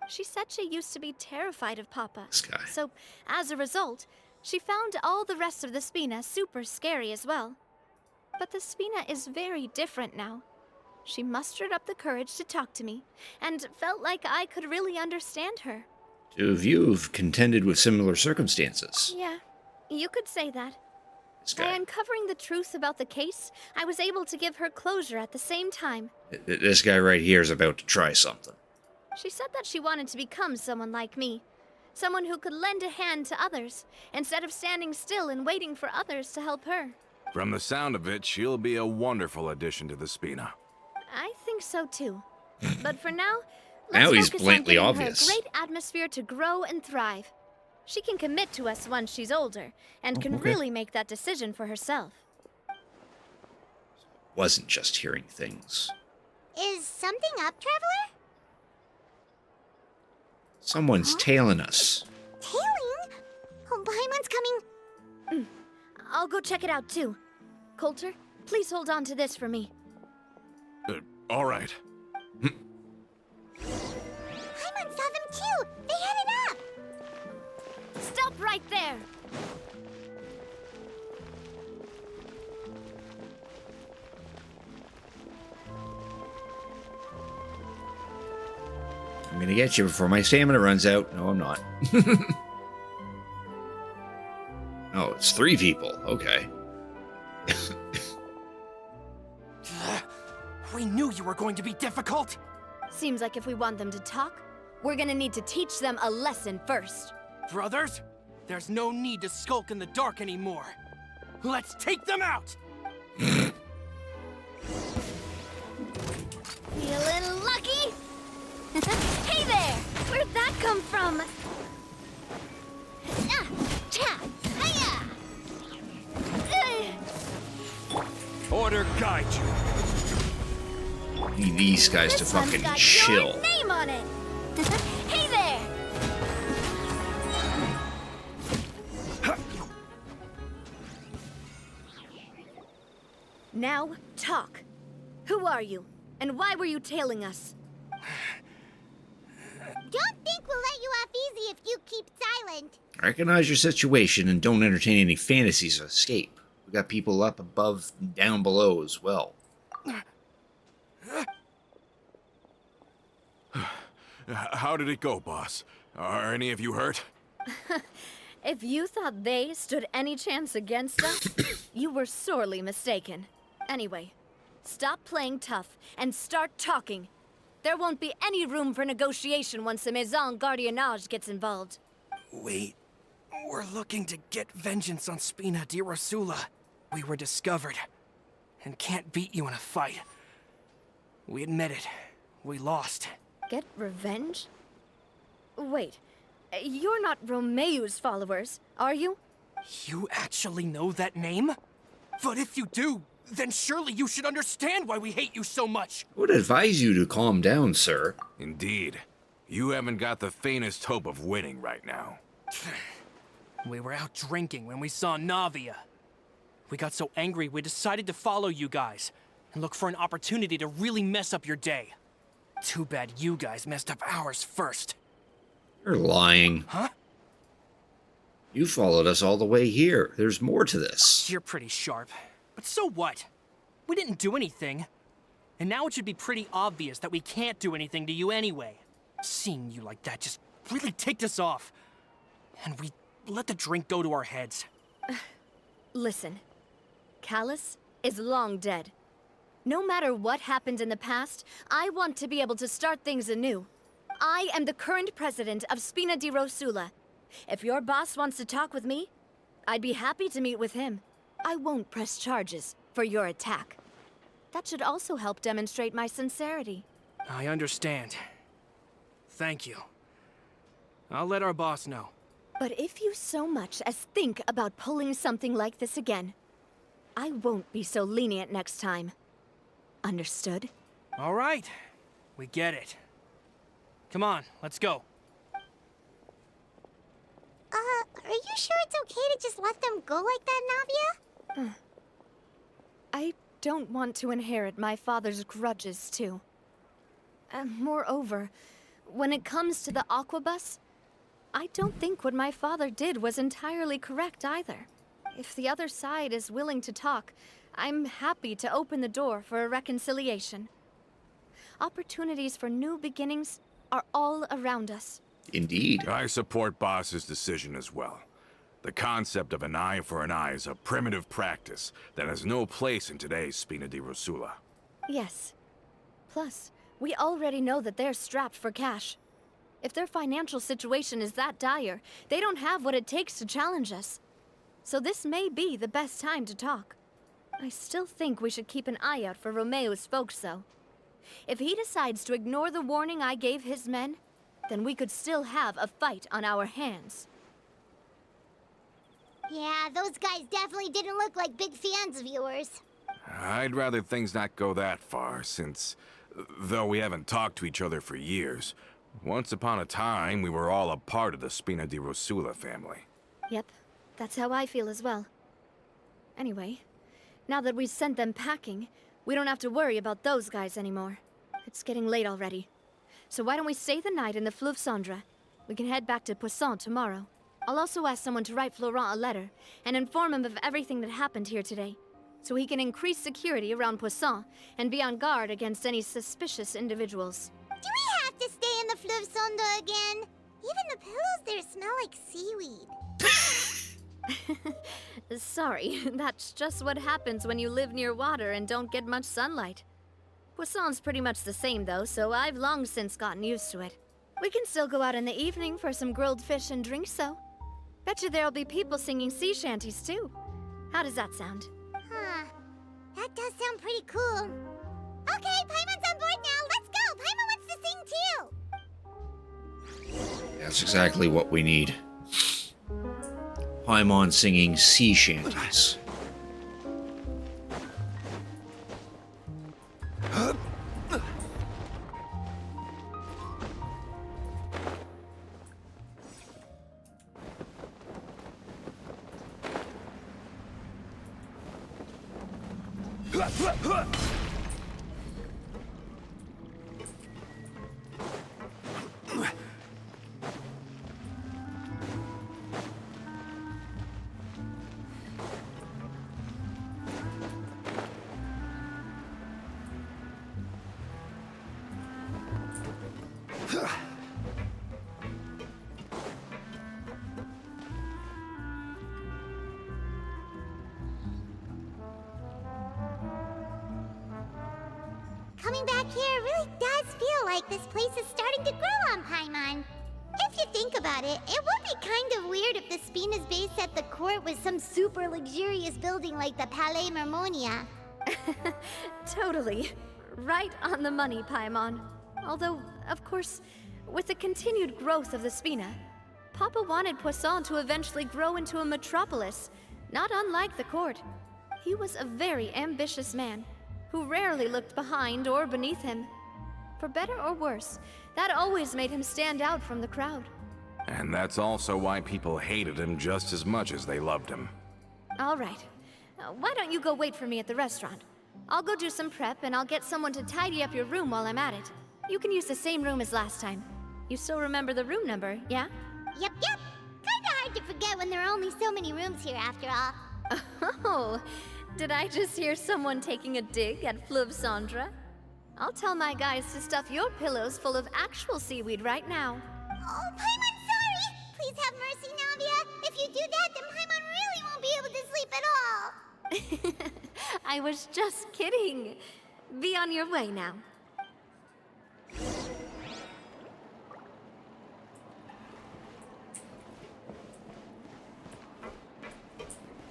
She said she used to be terrified of Papa. This guy. So, as a result, she found all the rest of the Spina super scary as well. But the Spina is very different now. She mustered up the courage to talk to me, and felt like I could really understand her. Two of you have contended with similar circumstances. Yeah, you could say that. This By guy. uncovering the truth about the case, I was able to give her closure at the same time. This guy right here is about to try something. She said that she wanted to become someone like me. Someone who could lend a hand to others, instead of standing still and waiting for others to help her. From the sound of it, she'll be a wonderful addition to the Spina. I think so too. But for now, Now let's he's focus blatantly on giving obvious. her a great atmosphere to grow and thrive. She can commit to us once she's older, and can okay. really make that decision for herself. Wasn't just hearing things. Is something up, Traveler? Someone's tailing us. Tailing? Oh, Paimon's coming. I'll go check it out too. Coulter, please hold on to this for me. All right. Paimon saw them too. They headed up. Stop right there! I'm gonna get you before my stamina runs out. No, I'm not. Oh, it's 3 people. Okay. We knew you were going to be difficult. Seems like if we want them to talk, we're gonna need to teach them a lesson first. Brothers, there's no need to skulk in the dark anymore. Let's take them out! Feeling lucky? Hey there! Where'd that come from? Ah, cha, hiya! Order guide you. Need these guys to This one's fucking got chill. your name on it! Hey there! Now, talk. Who are you? And why were you tailing us? Don't think we'll let you off easy if you keep silent. Recognize your situation and don't entertain any fantasies of escape. We got people up above and down below as well. How did it go, boss? Are any of you hurt? If you thought they stood any chance against us, you were sorely mistaken. Anyway, stop playing tough and start talking. There won't be any room for negotiation once the Maison Gardiennage gets involved. Wait, we're looking to get vengeance on Spina di Rosula. We were discovered, and can't beat you in a fight. We admit it. We lost. Get revenge? Wait, you're not Romeu's followers, are you? You actually know that name? But if you do, then surely you should understand why we hate you so much. I would advise you to calm down, sir. Indeed. You haven't got the faintest hope of winning right now. We were out drinking when we saw Navia. We got so angry we decided to follow you guys and look for an opportunity to really mess up your day. Too bad you guys messed up ours first. You're lying. Huh? You followed us all the way here. There's more to this. You're pretty sharp. But so what? We didn't do anything. And now it should be pretty obvious that we can't do anything to you anyway. Seeing you like that just really ticked us off. And we let the drink go to our heads. Listen, Callus is long dead. No matter what happened in the past, I want to be able to start things anew. I am the current president of Spina di Rosula. If your boss wants to talk with me, I'd be happy to meet with him. I won't press charges for your attack. That should also help demonstrate my sincerity. I understand. Thank you. I'll let our boss know. But if you so much as think about pulling something like this again, I won't be so lenient next time. Understood? All right. We get it. Come on, let's go. Are you sure it's okay to just let them go like that, Navia? I don't want to inherit my father's grudges, too. Moreover, when it comes to the Aquabus, I don't think what my father did was entirely correct either. If the other side is willing to talk, I'm happy to open the door for a reconciliation. Opportunities for new beginnings are all around us. Indeed. I support Boss's decision as well. The concept of an eye for an eye is a primitive practice that has no place in today's Spina di Rosula. Yes. Plus, we already know that they're strapped for cash. If their financial situation is that dire, they don't have what it takes to challenge us. So this may be the best time to talk. I still think we should keep an eye out for Romeo's folks, though. If he decides to ignore the warning I gave his men, then we could still have a fight on our hands. Yeah, those guys definitely didn't look like big fans of yours. I'd rather things not go that far, since, though we haven't talked to each other for years, once upon a time we were all a part of the Spina di Rosula family. Yep, that's how I feel as well. Anyway, now that we've sent them packing, we don't have to worry about those guys anymore. It's getting late already. So why don't we stay the night in the Fleuve Cendre? We can head back to Poisson tomorrow. I'll also ask someone to write Florent a letter and inform him of everything that happened here today, so he can increase security around Poisson and be on guard against any suspicious individuals. Do we have to stay in the Fleuve Cendre again? Even the pillows there smell like seaweed. Sorry, that's just what happens when you live near water and don't get much sunlight. Poisson's pretty much the same though, so I've long since gotten used to it. We can still go out in the evening for some grilled fish and drinks though. Bet you there'll be people singing sea shanties too. How does that sound? Huh. That does sound pretty cool. Okay, Paimon's on board now. Let's go. Paimon wants to sing too. That's exactly what we need. Paimon singing sea shanties. Coming back here really does feel like this place is starting to grow on Paimon. If you think about it, it would be kind of weird if the Spina's base at the court was some super luxurious building like the Palais Mermonia. Totally. Right on the money, Paimon. Although, of course, with the continued growth of the Spina, Papa wanted Poisson to eventually grow into a metropolis, not unlike the court. He was a very ambitious man, who rarely looked behind or beneath him. For better or worse, that always made him stand out from the crowd. And that's also why people hated him just as much as they loved him. All right. Why don't you go wait for me at the restaurant? I'll go do some prep, and I'll get someone to tidy up your room while I'm at it. You can use the same room as last time. You still remember the room number, yeah? Yep. Kinda hard to forget when there are only so many rooms here after all. Oh, did I just hear someone taking a dig at Fleuve Cendre? I'll tell my guys to stuff your pillows full of actual seaweed right now. Oh, Paimon, sorry! Please have mercy, Navia. If you do that, then Paimon really won't be able to sleep at all. I was just kidding. Be on your way now.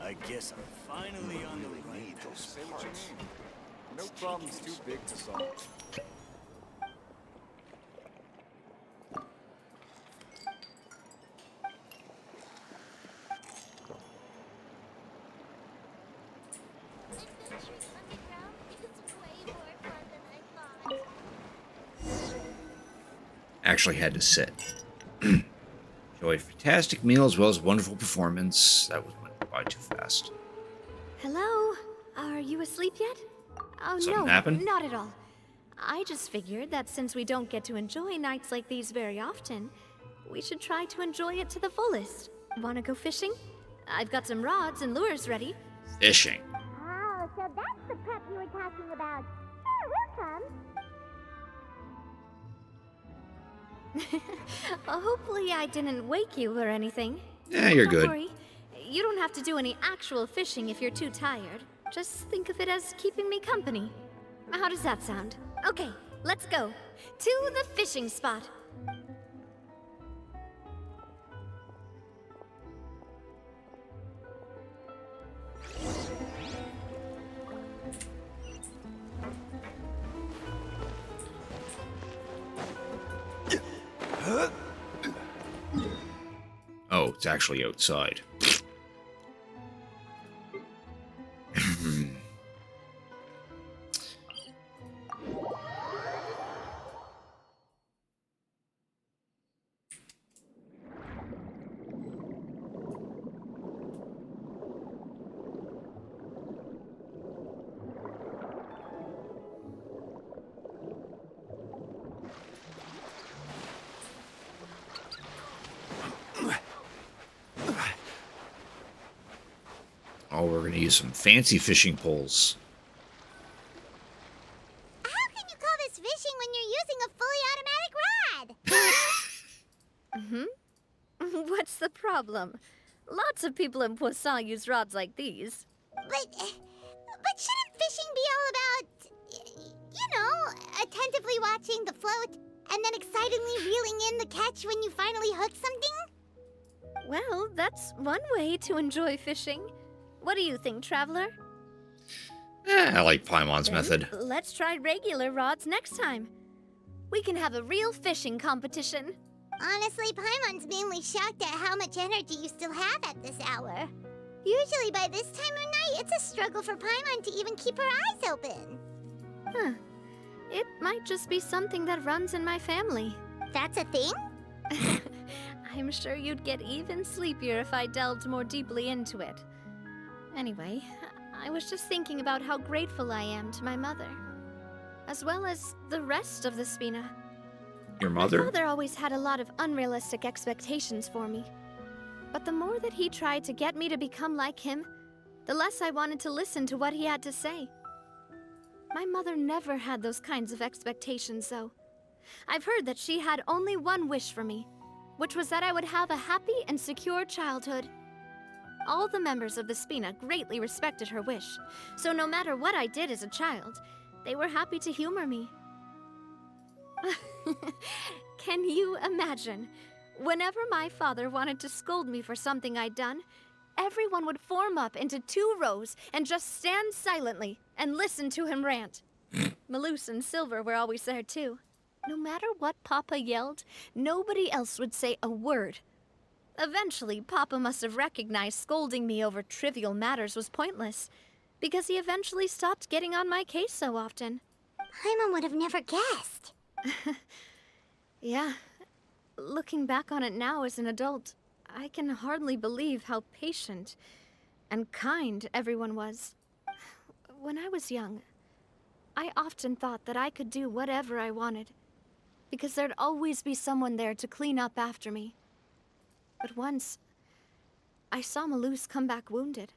I guess I'm finally on the right path. No problem's too big to solve. Adventures underground is way more fun than I thought. Actually had to sit. Enjoyed a fantastic meal as well as wonderful performance. That went by too fast. Hello? Are you asleep yet? Oh, Something no, happened? not at all. I just figured that since we don't get to enjoy nights like these very often, we should try to enjoy it to the fullest. Wanna go fishing? I've got some rods and lures ready. Fishing. Oh, so that's the prep you were talking about. Sure, we'll come. Hopefully I didn't wake you or anything. Yeah, you're Don't good. worry. You don't have to do any actual fishing if you're too tired. Just think of it as keeping me company. How does that sound? Okay, let's go. To the fishing spot. Oh, it's actually outside. Oh, we're gonna use some fancy fishing poles. How can you call this fishing when you're using a fully automatic rod? What's the problem? Lots of people in Poisson use rods like these. But shouldn't fishing be all about, you know, attentively watching the float and then excitedly reeling in the catch when you finally hook something? Well, that's one way to enjoy fishing. What do you think, Traveler? I like Paimon's method. Let's try regular rods next time. We can have a real fishing competition. Honestly, Paimon's mainly shocked at how much energy you still have at this hour. Usually by this time of night, it's a struggle for Paimon to even keep her eyes open. Huh. It might just be something that runs in my family. That's a thing? I'm sure you'd get even sleepier if I delved more deeply into it. Anyway, I was just thinking about how grateful I am to my mother, as well as the rest of the Spina. Your My mother? father always had a lot of unrealistic expectations for me. But the more that he tried to get me to become like him, the less I wanted to listen to what he had to say. My mother never had those kinds of expectations, though. I've heard that she had only one wish for me, which was that I would have a happy and secure childhood. All the members of the Spina greatly respected her wish, so no matter what I did as a child, they were happy to humor me. Can you imagine? Whenever my father wanted to scold me for something I'd done, everyone would form up into 2 rows and just stand silently and listen to him rant. Malouse and Silver were always there too. No matter what Papa yelled, nobody else would say a word. Eventually, Papa must have recognized scolding me over trivial matters was pointless, because he eventually stopped getting on my case so often. Paimon would have never guessed. Yeah. Looking back on it now as an adult, I can hardly believe how patient and kind everyone was. When I was young, I often thought that I could do whatever I wanted, because there'd always be someone there to clean up after me. But once, I saw Malouse come back wounded.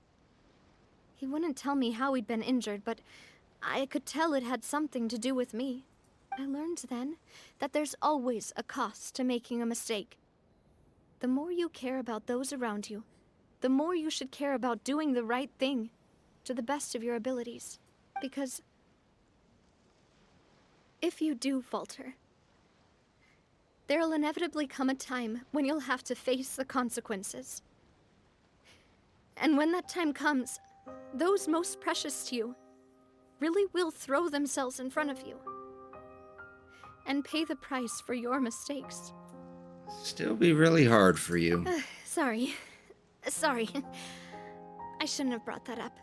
He wouldn't tell me how he'd been injured, but I could tell it had something to do with me. I learned then that there's always a cost to making a mistake. The more you care about those around you, the more you should care about doing the right thing to the best of your abilities. Because if you do falter, there'll inevitably come a time when you'll have to face the consequences. And when that time comes, those most precious to you really will throw themselves in front of you and pay the price for your mistakes. Still be really hard for you. Sorry. I shouldn't have brought that up.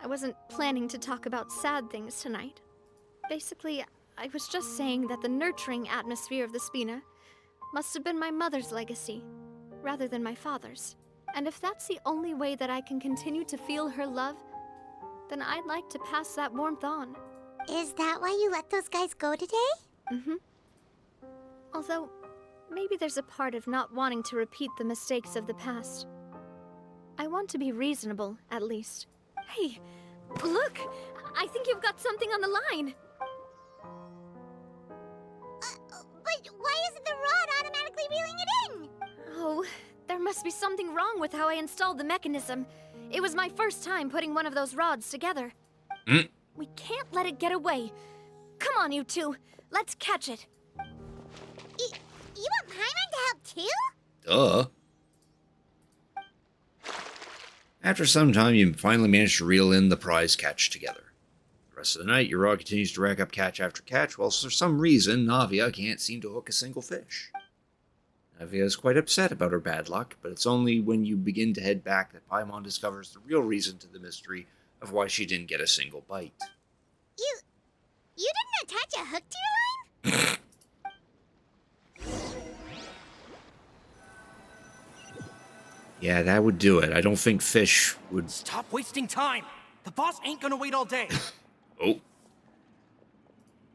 I wasn't planning to talk about sad things tonight. Basically, I was just saying that the nurturing atmosphere of the Spina must have been my mother's legacy, rather than my father's. And if that's the only way that I can continue to feel her love, then I'd like to pass that warmth on. Is that why you let those guys go today? Mm-hmm. Although, maybe there's a part of not wanting to repeat the mistakes of the past. I want to be reasonable, at least. Hey, look! I think you've got something on the line! But why isn't the rod automatically reeling it in? Oh, there must be something wrong with how I installed the mechanism. It was my first time putting one of those rods together. We can't let it get away. Come on, you two. Let's catch it. You want Paimon to help too? Duh. After some time, you finally manage to reel in the prize catch together. The rest of the night, your rod continues to rack up catch after catch, while for some reason, Navia can't seem to hook a single fish. Navia is quite upset about her bad luck, but it's only when you begin to head back that Paimon discovers the real reason to the mystery of why she didn't get a single bite. You didn't attach a hook to your line? Yeah, that would do it. I don't think fish would... Stop wasting time! The boss ain't gonna wait all day. Oh.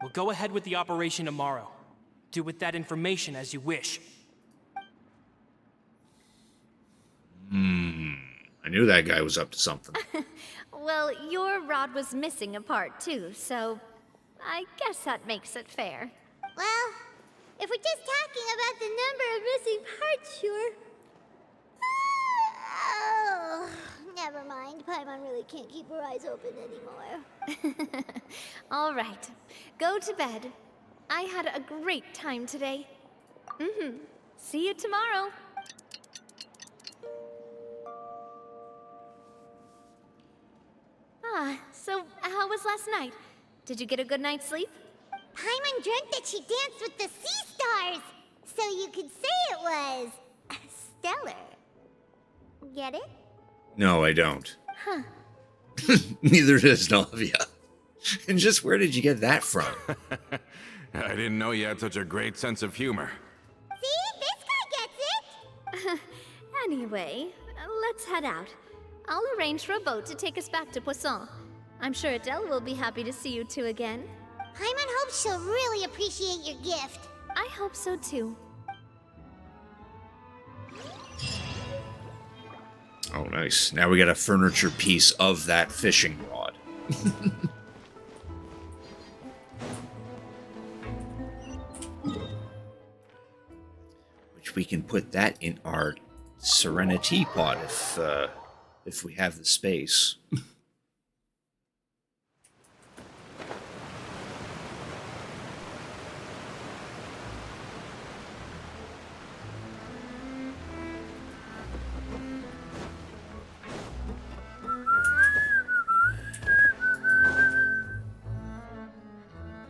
We'll go ahead with the operation tomorrow. Do with that information as you wish. I knew that guy was up to something. Well, your rod was missing a part too, so I guess that makes it fair. Well, if we're just talking about the number of missing parts, sure. Oh, never mind. Paimon really can't keep her eyes open anymore. All right, go to bed. I had a great time today. See you tomorrow. So how was last night? Did you get a good night's sleep? Paimon dreamt that she danced with the sea stars, so you could say it was stellar. Get it? No, I don't. Huh. Neither does Navia. And just where did you get that from? I didn't know you had such a great sense of humor. See? This guy gets it! Anyway, let's head out. I'll arrange for a boat to take us back to Poisson. I'm sure Adele will be happy to see you two again. Paimon hopes she'll really appreciate your gift. I hope so too. Oh, nice. Now we got a furniture piece of that fishing rod. Which we can put that in our Serenity pot if we have the space.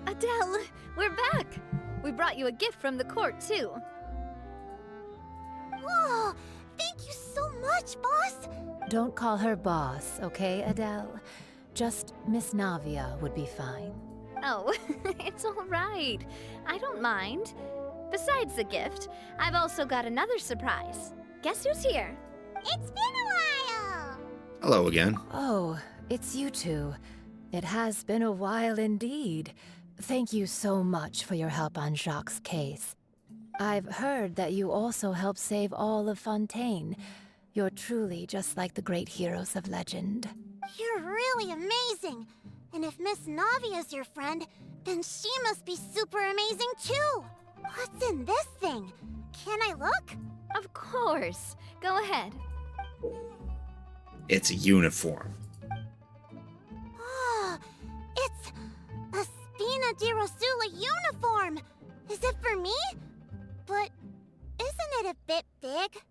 Adele, we're back! We brought you a gift from the court, too. Whoa! Thank you so much, boss! Don't call her boss, okay, Adele? Just Miss Navia would be fine. Oh, it's all right. I don't mind. Besides the gift, I've also got another surprise. Guess who's here? It's been a while! Hello again. Oh, it's you two. It has been a while indeed. Thank you so much for your help on Jacques' case. I've heard that you also helped save all of Fontaine. You're truly just like the great heroes of legend. You're really amazing! And if Miss Navia's your friend, then she must be super amazing too! What's in this thing? Can I look? Of course. Go ahead. It's a uniform. Oh, it's a Spina di Rosula uniform! Is it for me? But isn't it a bit big?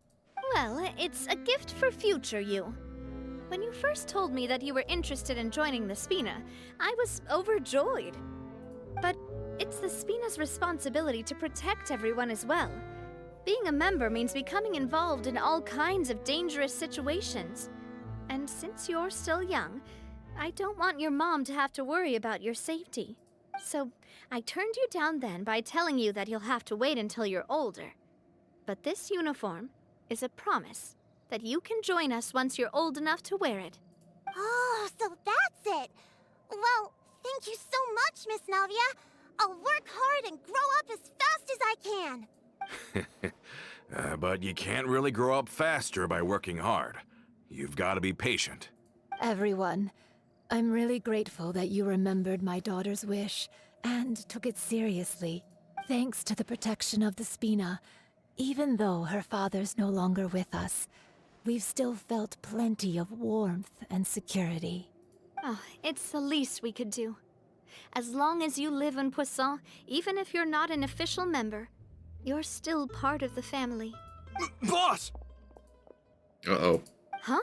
Well, it's a gift for future you. When you first told me that you were interested in joining the Spina, I was overjoyed. But it's the Spina's responsibility to protect everyone as well. Being a member means becoming involved in all kinds of dangerous situations. And since you're still young, I don't want your mom to have to worry about your safety. So I turned you down then by telling you that you'll have to wait until you're older. But this uniform is a promise that you can join us once you're old enough to wear it. Oh, so that's it. Well, thank you so much, Miss Navia. I'll work hard and grow up as fast as I can. But you can't really grow up faster by working hard. You've got to be patient. Everyone, I'm really grateful that you remembered my daughter's wish and took it seriously. Thanks to the protection of the Spina, even though her father's no longer with us, we've still felt plenty of warmth and security. Oh, it's the least we could do. As long as you live in Poisson, even if you're not an official member, you're still part of the family. Boss! Uh-oh. Huh?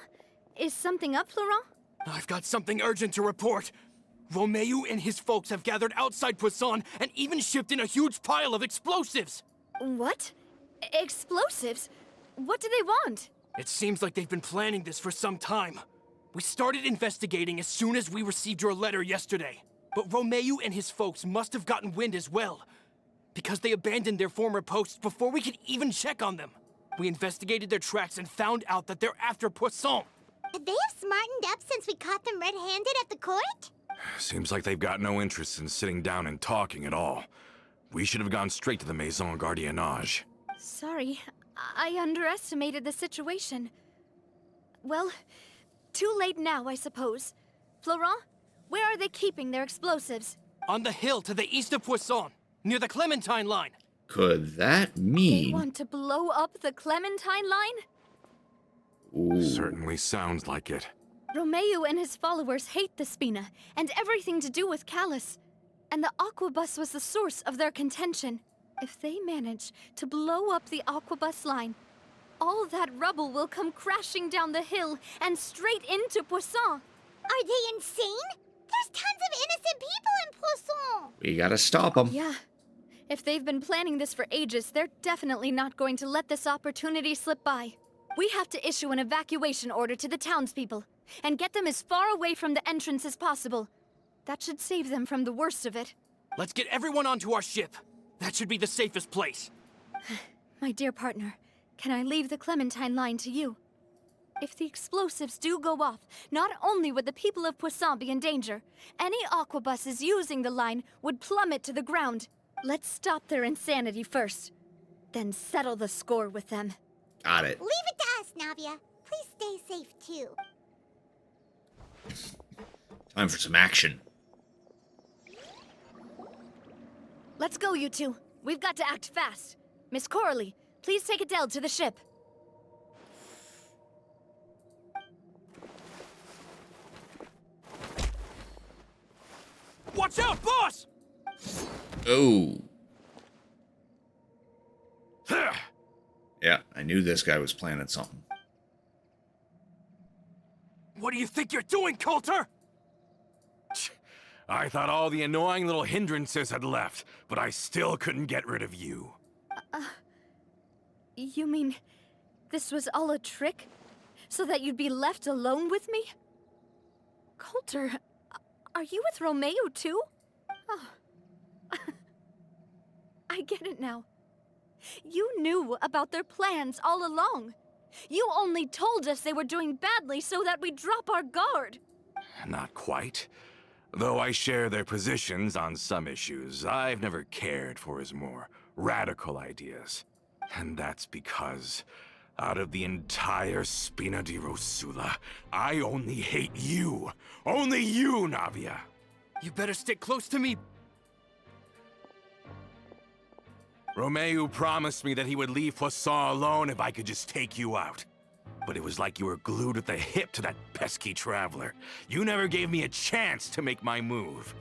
Is something up, Florent? I've got something urgent to report. Romeu and his folks have gathered outside Poisson and even shipped in a huge pile of explosives. What? Explosives? What do they want? It seems like they've been planning this for some time. We started investigating as soon as we received your letter yesterday. But Romeu and his folks must have gotten wind as well, because they abandoned their former posts before we could even check on them. We investigated their tracks and found out that they're after Poisson. They have smartened up since we caught them red-handed at the court? Seems like they've got no interest in sitting down and talking at all. We should have gone straight to the Maison Gardiennage. Sorry, I underestimated the situation. Well, too late now, I suppose. Florent, where are they keeping their explosives? On the hill to the east of Poisson, near the Clementine line. Could that They mean... want to blow up the Clementine line? Ooh. Certainly sounds like it. Romeu and his followers hate the Spina and everything to do with Callus. And the Aquabus was the source of their contention. If they manage to blow up the Aquabus line, all that rubble will come crashing down the hill and straight into Poisson. Are they insane? There's tons of innocent people in Poisson! We gotta stop them. Yeah. If they've been planning this for ages, they're definitely not going to let this opportunity slip by. We have to issue an evacuation order to the townspeople and get them as far away from the entrance as possible. That should save them from the worst of it. Let's get everyone onto our ship. That should be the safest place. My dear partner, can I leave the Clementine line to you? If the explosives do go off, not only would the people of Poisson be in danger, any aquabuses using the line would plummet to the ground. Let's stop their insanity first, then settle the score with them. Got it. Leave it to us, Navia. Please stay safe, too. Time for some action. Let's go, you two. We've got to act fast. Miss Coralie, please take Adele to the ship. Watch out, boss! Oh. Yeah, I knew this guy was planning something. What do you think you're doing, Coulter? I thought all the annoying little hindrances had left, but I still couldn't get rid of you. You mean this was all a trick? So that you'd be left alone with me? Coulter, are you with Romeu too? Oh. I get it now. You knew about their plans all along. You only told us they were doing badly so that we'd drop our guard. Not quite. Though I share their positions on some issues, I've never cared for his more radical ideas. And that's because, out of the entire Spina di Rosula, I only hate you. Only you, Navia. You better stick close to me. Romeu promised me that he would leave Poisson alone if I could just take you out. But it was like you were glued at the hip to that pesky traveler. You never gave me a chance to make my move.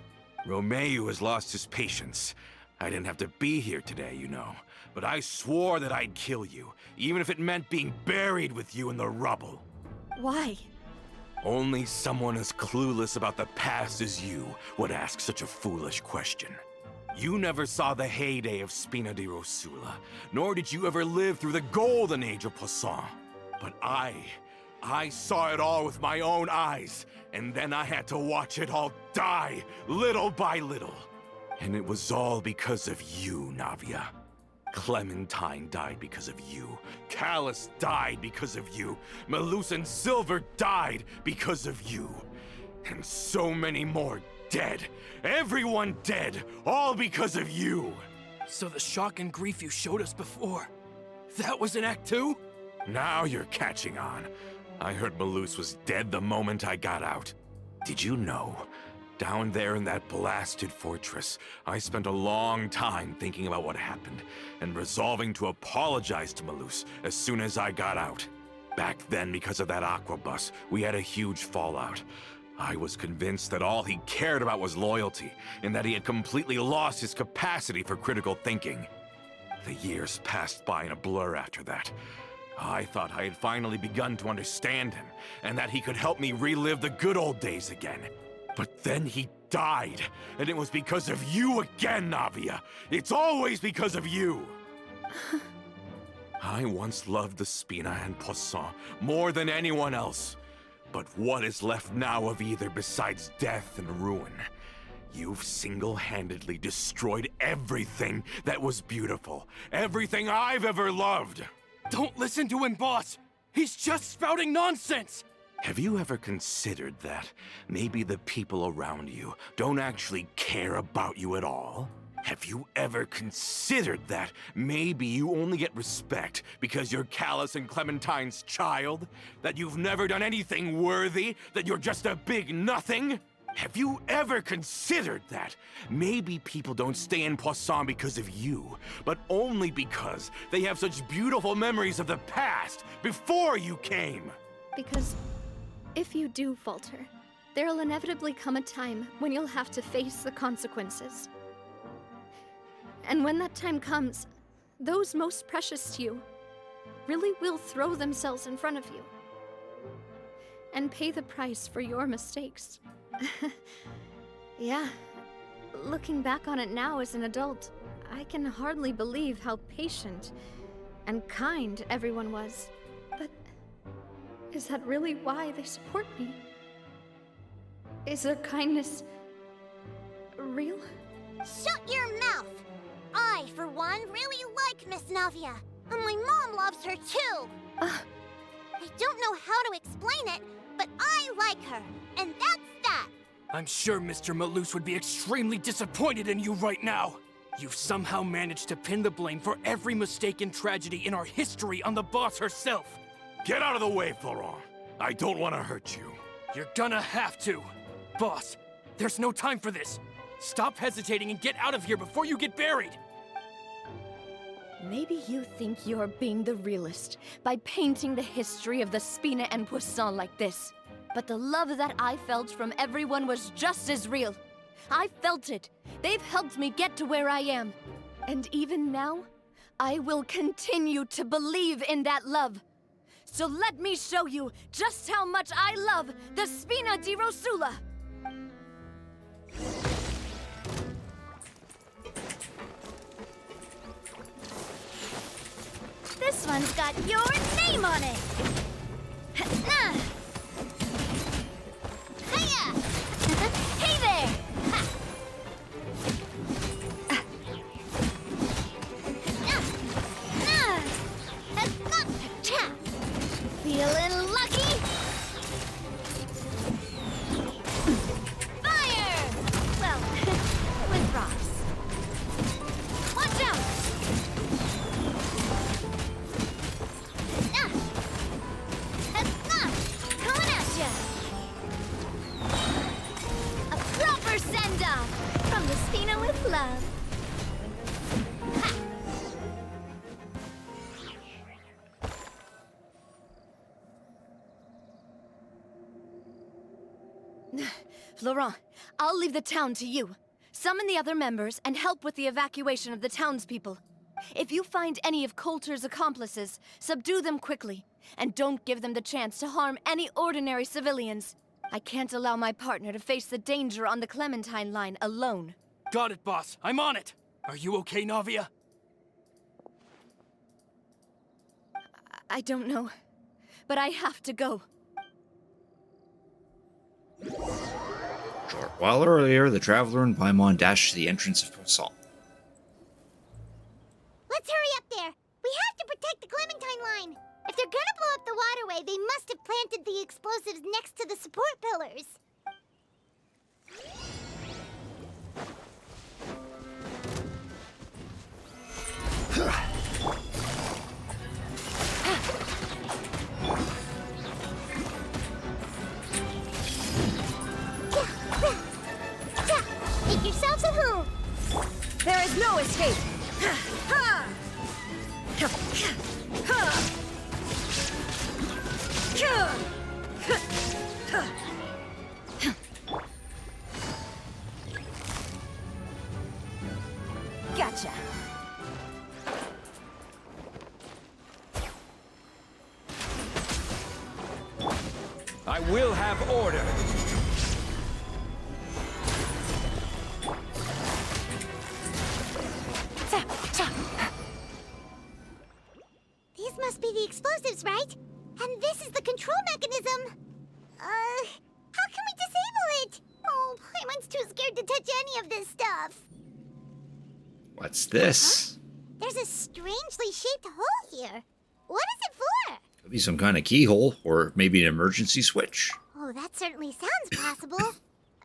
Romeu has lost his patience. I didn't have to be here today, you know. But I swore that I'd kill you, even if it meant being buried with you in the rubble. Why? Only someone as clueless about the past as you would ask such a foolish question. You never saw the heyday of Spina di Rosula, nor did you ever live through the golden age of Poisson. But I saw it all with my own eyes, and then I had to watch it all die, little by little. And it was all because of you, Navia. Clementine died because of you. Callus died because of you. Malus and Silver died because of you. And so many more dead. Everyone dead, all because of you. So the shock and grief you showed us before, that was in Act 2? Now you're catching on. I heard Malus was dead the moment I got out. Did you know? Down there in that blasted fortress, I spent a long time thinking about what happened and resolving to apologize to Malus as soon as I got out. Back then, because of that aqua bus, we had a huge fallout. I was convinced that all he cared about was loyalty, and that he had completely lost his capacity for critical thinking. The years passed by in a blur after that. I thought I had finally begun to understand him, and that he could help me relive the good old days again. But then he died, and it was because of you again, Navia. It's always because of you. I once loved the Spina and Poisson more than anyone else. But what is left now of either besides death and ruin? You've single-handedly destroyed everything that was beautiful. Everything I've ever loved. Don't listen to him, boss! He's just spouting nonsense! Have you ever considered that maybe the people around you don't actually care about you at all? Have you ever considered that maybe you only get respect because you're Callus and Clementine's child? That you've never done anything worthy? That you're just a big nothing? Have you ever considered that maybe people don't stay in Poisson because of you, but only because they have such beautiful memories of the past before you came? Because if you do falter, there'll inevitably come a time when you'll have to face the consequences. And when that time comes, those most precious to you really will throw themselves in front of you and pay the price for your mistakes. Yeah, looking back on it now as an adult, I can hardly believe how patient and kind everyone was. But is that really why they support me? Is their kindness real? Shut your mouth! I, for one, really like Miss Navia. And my mom loves her too! I don't know how to explain it, but I like her. And that's that! I'm sure Mr. Malus would be extremely disappointed in you right now. You've somehow managed to pin the blame for every mistake and tragedy in our history on the boss herself. Get out of the way, Florent. I don't want to hurt you. You're gonna have to. Boss, there's no time for this. Stop hesitating and get out of here before you get buried. Maybe you think you're being the realist by painting the history of the Spina and Poisson like this. But the love that I felt from everyone was just as real. I felt it. They've helped me get to where I am. And even now, I will continue to believe in that love. So let me show you just how much I love the Spina di Rosula. This one's got your name on it! Hiya! Hey there! Feeling lucky? Fire! Well, with rocks. Watch out! Coming at ya! A proper send-off from the Spina with love. Ha! Laurent, I'll leave the town to you. Summon the other members and help with the evacuation of the townspeople. If you find any of Coulter's accomplices, subdue them quickly. And don't give them the chance to harm any ordinary civilians. I can't allow my partner to face the danger on the Clementine line alone. Got it, boss. I'm on it. Are you okay, Navia? I don't know, but I have to go. Short while earlier, the traveler and Paimon dashed to the entrance of Poisson. Let's hurry the waterway, they must have planted the explosives next to the support pillars. Make yourselves at home. There is no escape! Gotcha. I will have order. These must be the explosives, right? And this is the control mechanism. How can we disable it? Oh, Paimon's too scared to touch any of this stuff. What's this? There's a strangely shaped hole here. What is it for? Could be some kind of keyhole, or maybe an emergency switch. Oh, that certainly sounds possible. Maybe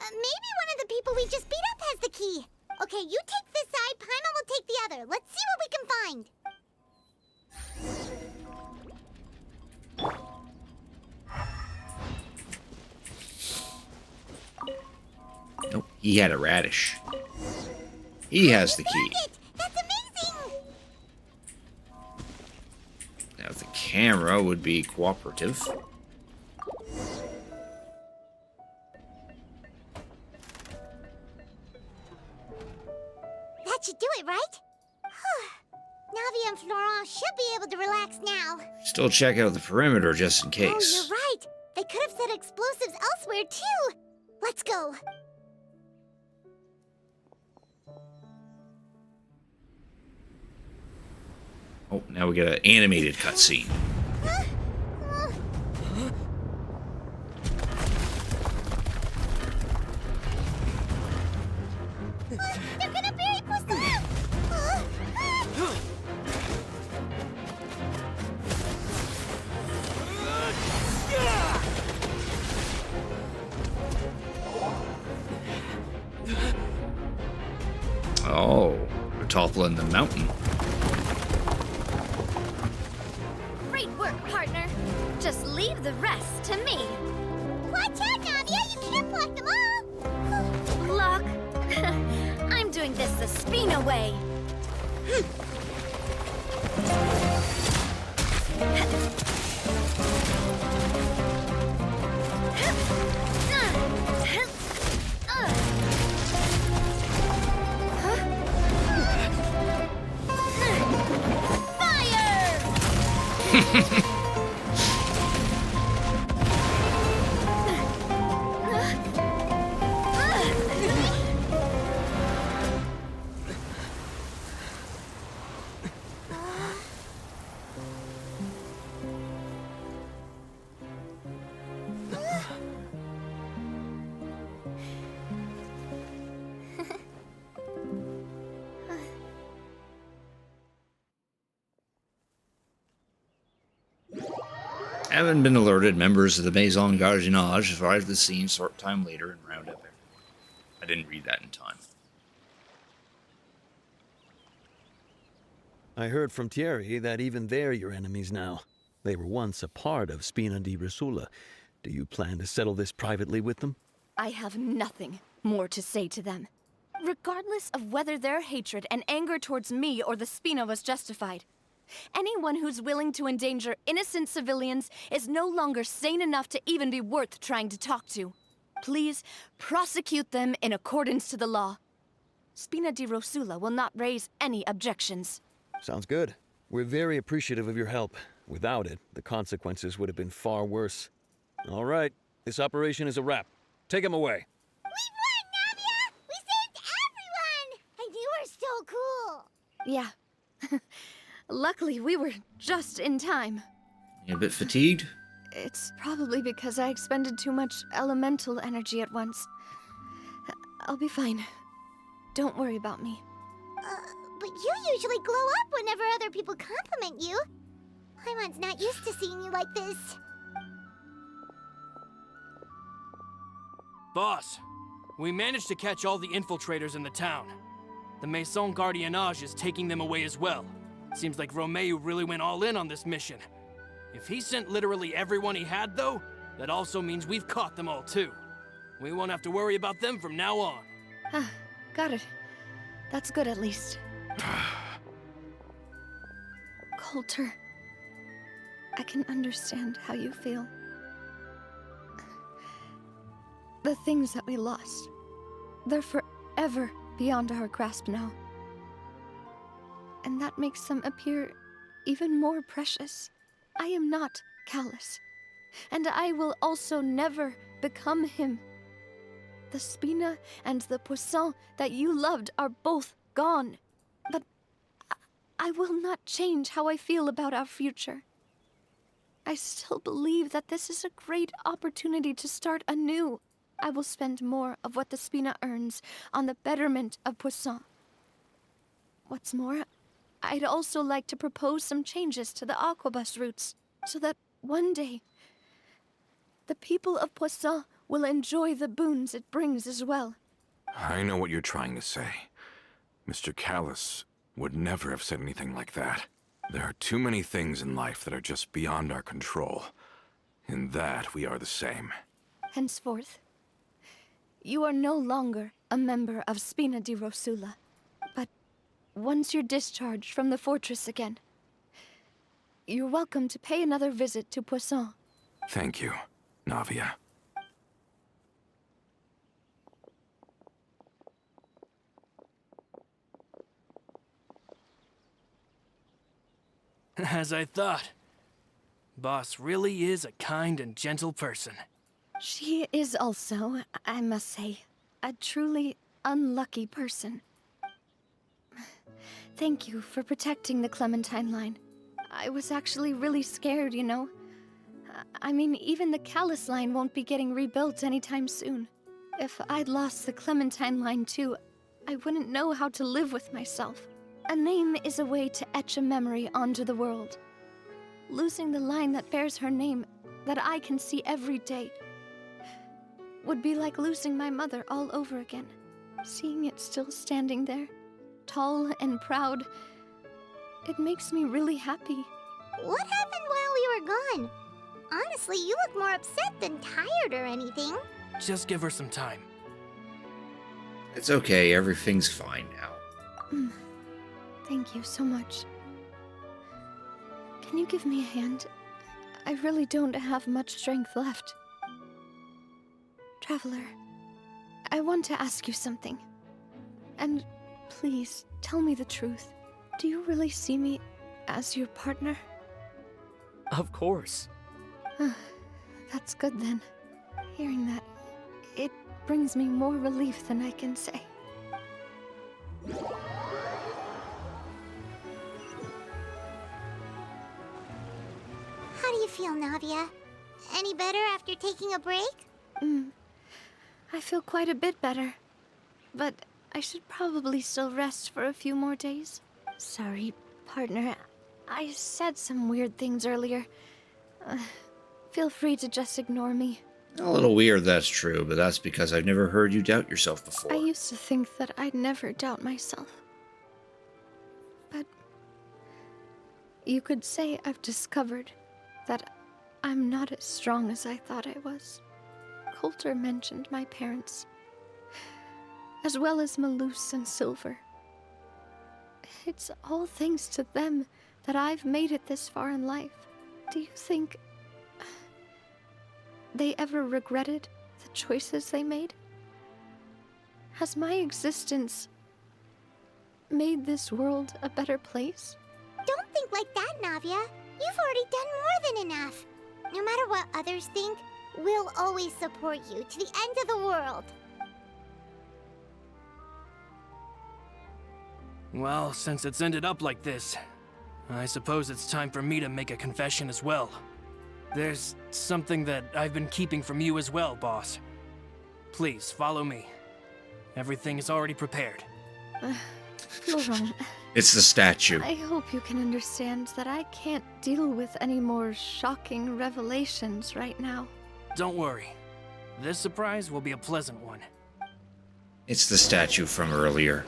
one of the people we just beat up has the key. Okay, you take this side, Paimon will take the other. Let's see what we can find. Nope, he had a radish. He has the key. It! That's amazing! Now the camera would be cooperative. That should do it, right? Navia and Florent should be able to relax now. Still check out the perimeter just in Oh, case. you're right. They could have set explosives elsewhere, too. Let's go. Oh, now we get an animated cutscene. They're gonna bury Poisson! Oh, we're toppling the mountain. Great work, partner. Just leave the rest to me. Watch out, Navia! You can't block them all! Block. I'm doing this the Spina way. Having been alerted, members of the Maison Gardiennage arrived at the scene short time later and round up everyone. I didn't read that in time. I heard from Thierry that even they're your enemies now. They were once a part of Spina di Rosula. Do you plan to settle this privately with them? I have nothing more to say to them. Regardless of whether their hatred and anger towards me or the Spina was justified, anyone who's willing to endanger innocent civilians is no longer sane enough to even be worth trying to talk to. Please prosecute them in accordance to the law. Spina di Rosula will not raise any objections. Sounds good. We're very appreciative of your help. Without it, the consequences would have been far worse. All right, this operation is a wrap. Take him away. We've won, Navia! We saved everyone! And you were so cool! Yeah. Luckily, we were just in time. You a bit fatigued? It's probably because I expended too much elemental energy at once. I'll be fine. Don't worry about me. But you usually glow up whenever other people compliment you. Paimon's not used to seeing you like this. Boss, we managed to catch all the infiltrators in the town. The Maison Gardiennage is taking them away as well. Seems like Romeo really went all in on this mission. If he sent literally everyone he had, though, that also means we've caught them all too. We won't have to worry about them from now on. Ah, got it. That's good at least. Coulter, I can understand how you feel. The things that we lost, they're forever beyond our grasp now. And that makes them appear even more precious. I am not callous, and I will also never become him. The Spina and the Poisson that you loved are both gone. But I will not change how I feel about our future. I still believe that this is a great opportunity to start anew. I will spend more of what the Spina earns on the betterment of Poisson. What's more, I'd also like to propose some changes to the Aquabus routes, so that one day, the people of Poisson will enjoy the boons it brings as well. I know what you're trying to say. Mr. Callus would never have said anything like that. There are too many things in life that are just beyond our control. In that, we are the same. Henceforth, you are no longer a member of Spina di Rosula, but once you're discharged from the fortress again, you're welcome to pay another visit to Poisson. Thank you, Navia. As I thought. Boss really is a kind and gentle person. She is also, I must say, a truly unlucky person. Thank you for protecting the Clementine line. I was actually really scared, you know. I mean, even the Callus line won't be getting rebuilt anytime soon. If I'd lost the Clementine line too, I wouldn't know how to live with myself. A name is a way to etch a memory onto the world. Losing the line that bears her name, that I can see every day, would be like losing my mother all over again. Seeing it still standing there, tall and proud, it makes me really happy. What happened while we were gone? Honestly, you look more upset than tired or anything. Just give her some time. It's okay, everything's fine now. Thank you so much. Can you give me a hand? I really don't have much strength left. Traveler, I want to ask you something. And please, tell me the truth. Do you really see me as your partner? Of course. That's good then. Hearing that, it brings me more relief than I can say. How do you feel, Navia? Any better after taking a break? I feel quite a bit better. But I should probably still rest for a few more days. Sorry, partner. I said some weird things earlier. Feel free to just ignore me. A little weird, that's true, but that's because I've never heard you doubt yourself before. I used to think that I'd never doubt myself. But you could say I've discovered that I'm not as strong as I thought I was. Coulter mentioned my parents, as well as Malus and Silver. It's all thanks to them that I've made it this far in life. Do you think they ever regretted the choices they made? Has my existence made this world a better place? Don't think like that, Navia. You've already done more than enough. No matter what others think, we'll always support you to the end of the world. Well, since it's ended up like this, I suppose it's time for me to make a confession as well. There's something that I've been keeping from you as well, boss. Please, follow me. Everything is already prepared. Laurent, It's the statue. I hope you can understand that I can't deal with any more shocking revelations right now. Don't worry. This surprise will be a pleasant one. It's the statue from earlier.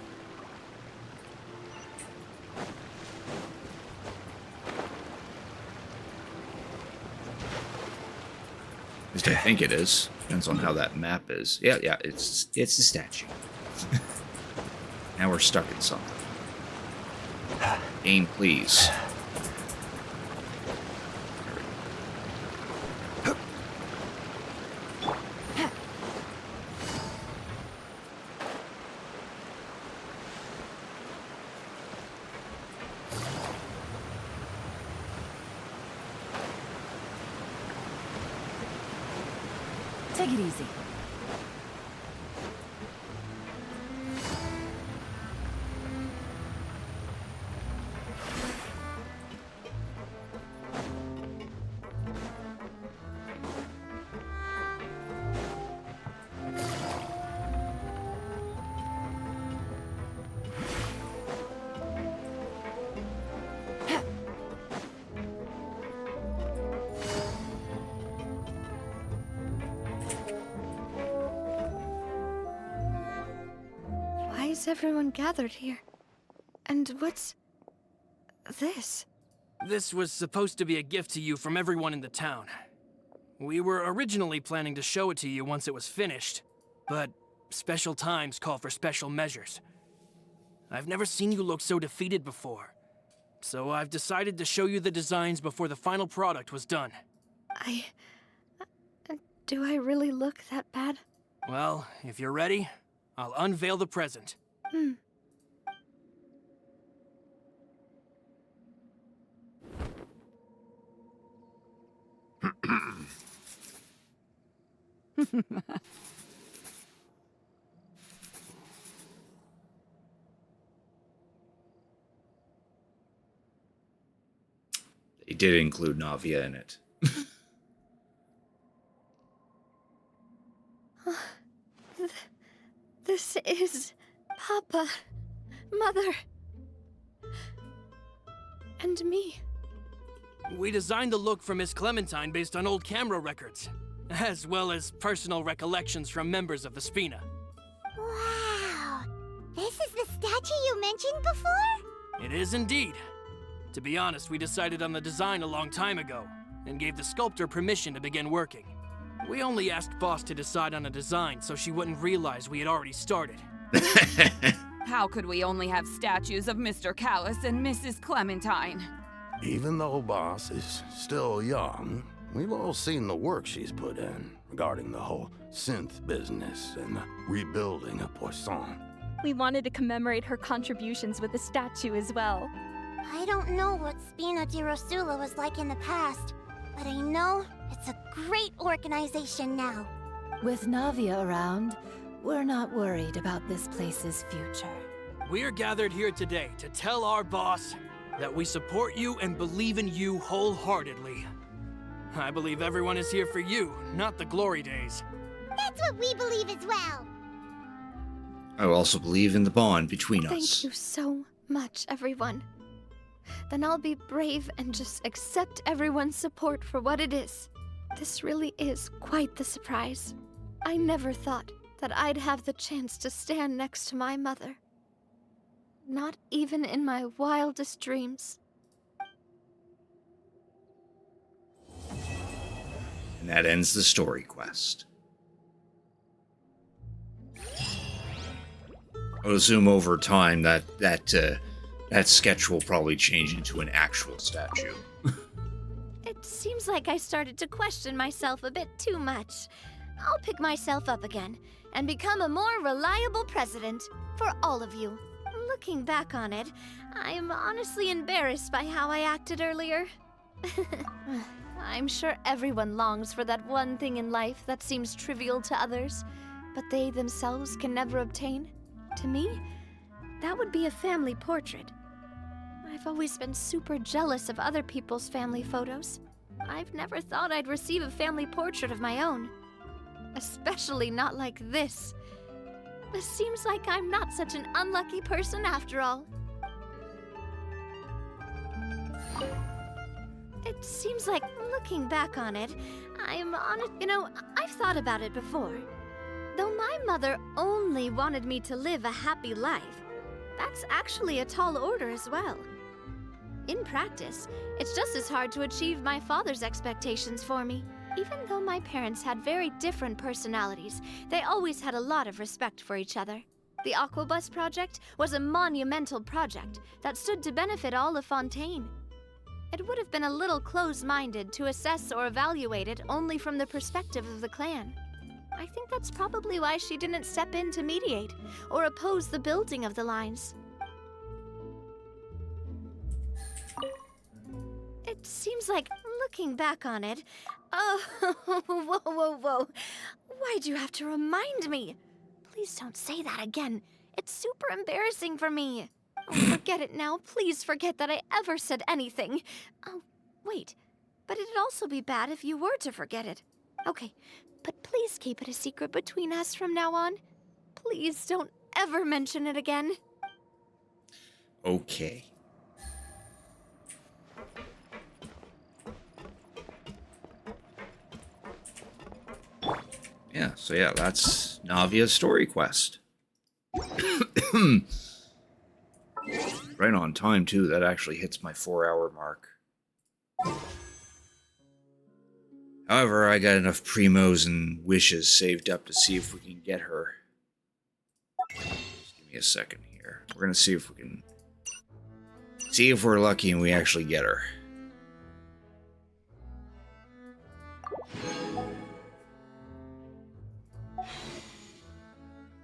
At least I think it is. Depends on how that map is. Yeah, it's the statue. Now we're stuck in something. Aim, please. Take it easy. Why is everyone gathered here? And what's this? This was supposed to be a gift to you from everyone in the town. We were originally planning to show it to you once it was finished, but special times call for special measures. I've never seen you look so defeated before, so I've decided to show you the designs before the final product was done. Do I really look that bad? Well, if you're ready, I'll unveil the present. They did include Navia in it. This is Papa, Mother, and me. We designed the look for Miss Clementine based on old camera records, as well as personal recollections from members of the Spina. Wow! This is the statue you mentioned before? It is indeed. To be honest, we decided on the design a long time ago, and gave the sculptor permission to begin working. We only asked Boss to decide on a design so she wouldn't realize we had already started. How could we only have statues of Mr. Callus and Mrs. Clementine? Even though Boss is still young, we've all seen the work she's put in regarding the whole synth business and the rebuilding of Poisson. We wanted to commemorate her contributions with a statue as well. I don't know what Spina di Rosula was like in the past, but I know it's a great organization now. With Navia around, we're not worried about this place's future. We are gathered here today to tell our boss that we support you and believe in you wholeheartedly. I believe everyone is here for you, not the glory days. That's what we believe as well. I also believe in the bond between us. Thank you so much, everyone. Then I'll be brave and just accept everyone's support for what it is. This really is quite the surprise. I never thought that I'd have the chance to stand next to my mother. Not even in my wildest dreams. And that ends the story quest. I would assume over time that sketch will probably change into an actual statue. It seems like I started to question myself a bit too much. I'll pick myself up again and become a more reliable president for all of you. Looking back on it, I'm honestly embarrassed by how I acted earlier. I'm sure everyone longs for that one thing in life that seems trivial to others, but they themselves can never obtain. To me, that would be a family portrait. I've always been super jealous of other people's family photos. I've never thought I'd receive a family portrait of my own. Especially not like this. It seems like I'm not such an unlucky person after all. It seems like, looking back on it, I'm on it. You know, I've thought about it before. Though my mother only wanted me to live a happy life, that's actually a tall order as well. In practice, it's just as hard to achieve my father's expectations for me. Even though my parents had very different personalities, they always had a lot of respect for each other. The Aquabus project was a monumental project that stood to benefit all of Fontaine. It would have been a little close-minded to assess or evaluate it only from the perspective of the clan. I think that's probably why she didn't step in to mediate or oppose the building of the lines. It seems like, looking back on it... Oh, whoa. Why'd you have to remind me? Please don't say that again. It's super embarrassing for me. Oh, forget it now. Please forget that I ever said anything. Oh, wait. But it'd also be bad if you were to forget it. Okay, but please keep it a secret between us from now on. Please don't ever mention it again. Okay. Yeah, so yeah, that's Navia Story Quest. Right on time, too. That actually hits my 4-hour mark. However, I got enough primos and wishes saved up to see if we can get her. Just give me a second here. We're going to see if we can... See if we're lucky and we actually get her.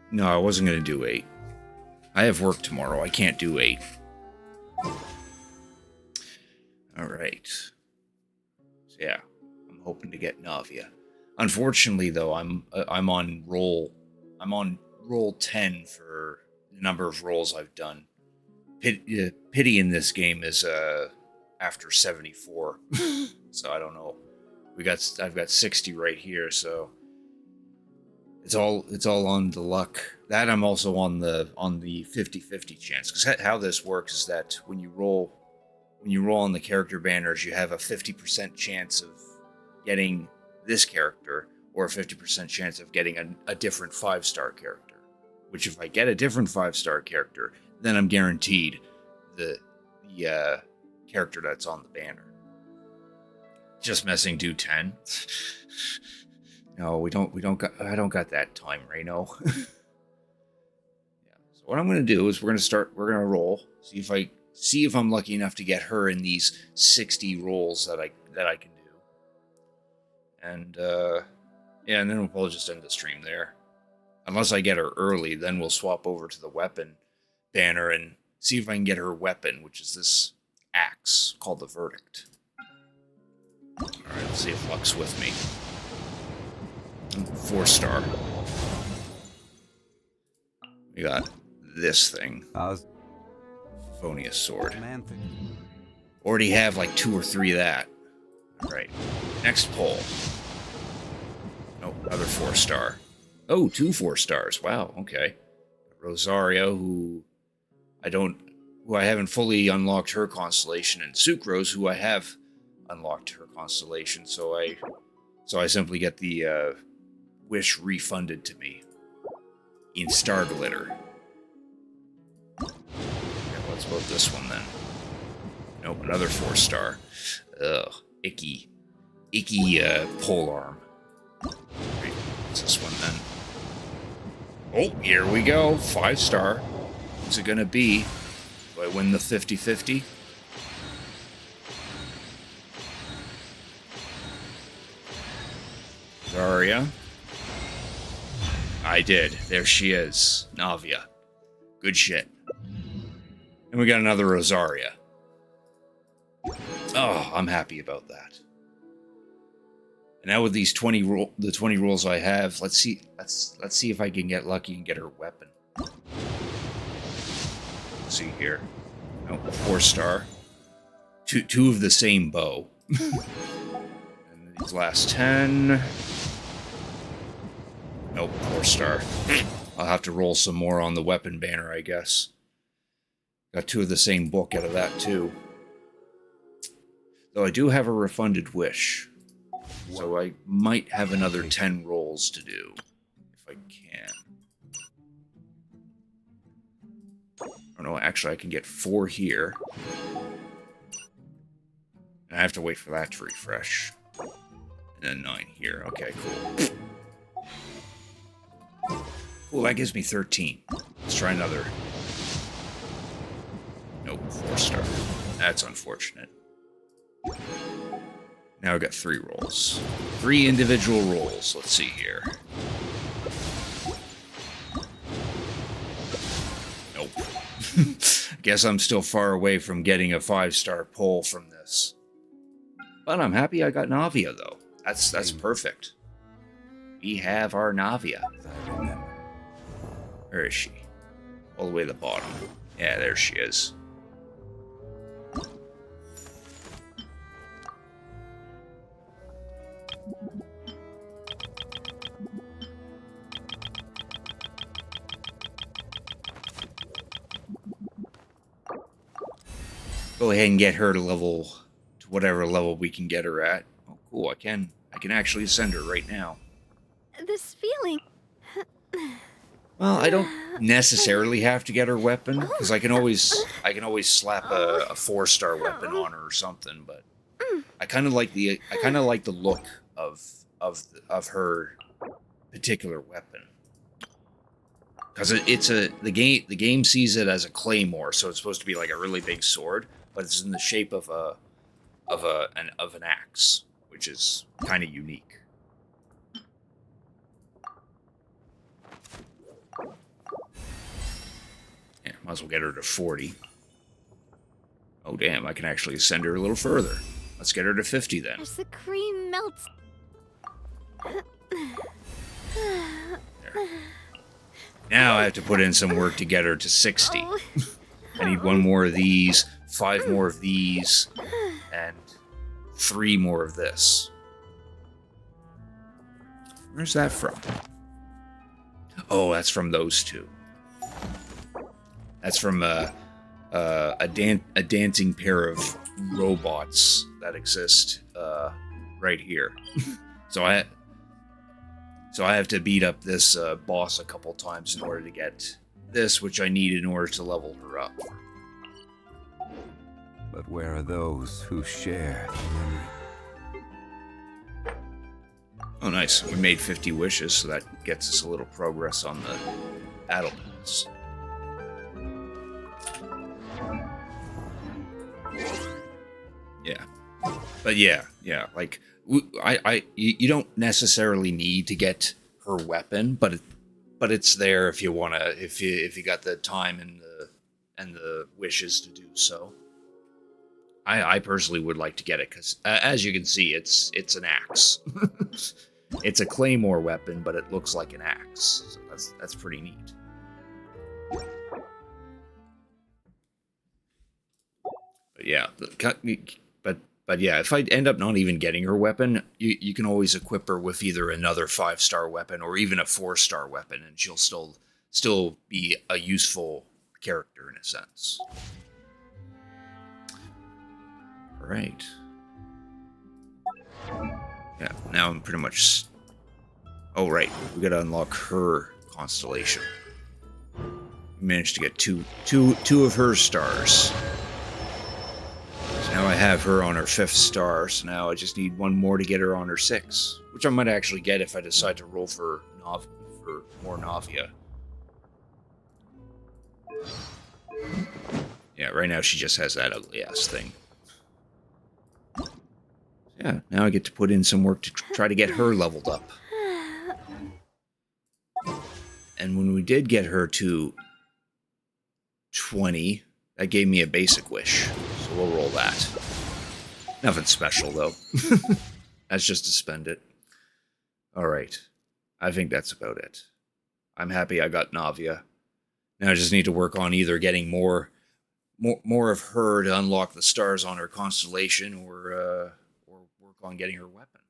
No, I wasn't going to do 8. I have work tomorrow. I can't do 8. Alright. So yeah, I'm hoping to get Navia. Unfortunately, though, I'm on roll 10 for the number of rolls I've done. Pity in this game is after 74. So I don't know. I've got 60 right here, so it's all on the luck. That I'm also on the 50-50 chance, because how this works is that when you roll on the character banners, you have a 50% chance of getting this character, or a 50% chance of getting a different 5-star character. Which, if I get a different 5-star character, then I'm guaranteed the character that's on the banner. Just messing, do 10. No, I don't got that time, Reno. Yeah. So what I'm gonna do is we're gonna roll, see if I'm lucky enough to get her in these 60 rolls that I can do. And yeah, and then we'll probably just end the stream there. Unless I get her early, then we'll swap over to the weapon banner and see if I can get her weapon, which is this axe called the Verdict. Alright, let's see if luck's with me. 4-star. We got this thing. Phonius sword. Already have like 2 or 3 of that. Alright. Next pull. Oh, another 4-star. Oh, 2 4-stars. Wow, okay. Rosario, who I haven't fully unlocked her constellation, and Sucrose, who I have unlocked her constellation, so I simply get the wish refunded to me in Star Glitter. Okay, what's about this one then? Nope, another 4-star. Ugh, icky polearm. Right, what's this one then? Oh, here we go. 5-star. What's it gonna be? Do I win the 50-50? Zarya. I did. There she is. Navia. Good shit. And we got another Rosaria. Oh, I'm happy about that. And now with these 20 rolls I have, let's see if I can get lucky and get her weapon. Let's see here. Nope, 4-star. Two of the same bow. And these last 10. Nope, 4-star. I'll have to roll some more on the weapon banner, I guess. Got 2 of the same book out of that too. Though I do have a refunded wish. So I might have another 10 rolls to do. If I can. Oh no, actually I can get 4 here. And I have to wait for that to refresh. And then 9 here. Okay, cool. Cool, that gives me 13. Let's try another. Nope, 4-star. That's unfortunate. Now I've got 3 rolls. 3 individual rolls. Let's see here. Nope. Guess I'm still far away from getting a 5-star pull from this. But I'm happy I got Navia, though. That's perfect. We have our Navia. Where is she? All the way to the bottom. Yeah, there she is. Go ahead and get her to whatever level we can get her at. Oh, cool! I can actually send her right now. This feeling. Well, I don't necessarily have to get her weapon because I can always slap a 4-star weapon on her or something. But I kind of like the look of her particular weapon because the game sees it as a claymore, so it's supposed to be like a really big sword, but it's in the shape of an axe, which is kind of unique. Yeah, might as well get her to 40. Oh damn, I can actually send her a little further. Let's get her to 50 then. As the cream melts. There. Now I have to put in some work to get her to 60. I need 1 more of these, 5 more of these, and 3 more of this. Where's that from? Oh, that's from those 2. That's from a dancing pair of robots that exist right here. So I have to beat up this boss a couple times in order to get this, which I need in order to level her up. But where are those who share the memory? Oh, nice. We made 50 wishes, so that gets us a little progress on the battle pass. Yeah. But yeah, like, you don't necessarily need to get her weapon, but it's there if you wanna, if you got the time and the wishes to do so. I personally would like to get it because, as you can see, it's an axe. It's a claymore weapon, but it looks like an axe. So that's pretty neat. But yeah, but yeah, if I end up not even getting her weapon, you can always equip her with either another 5-star weapon or even a 4-star weapon, and she'll still be a useful character in a sense. All right. Yeah, now I'm pretty much... Oh, right. We gotta unlock her constellation. We managed to get two of her stars. So now I have her on her 5th star, so now I just need 1 more to get her on her 6th. Which I might actually get if I decide to roll for more Navia. Yeah, right now she just has that ugly-ass thing. Yeah, now I get to put in some work to try to get her leveled up. And when we did get her to 20, that gave me a basic wish. So we'll roll that. Nothing special, though. That's just to spend it. Alright. I think that's about it. I'm happy I got Navia. Now I just need to work on either getting more of her to unlock the stars on her constellation, or work on getting her weapon.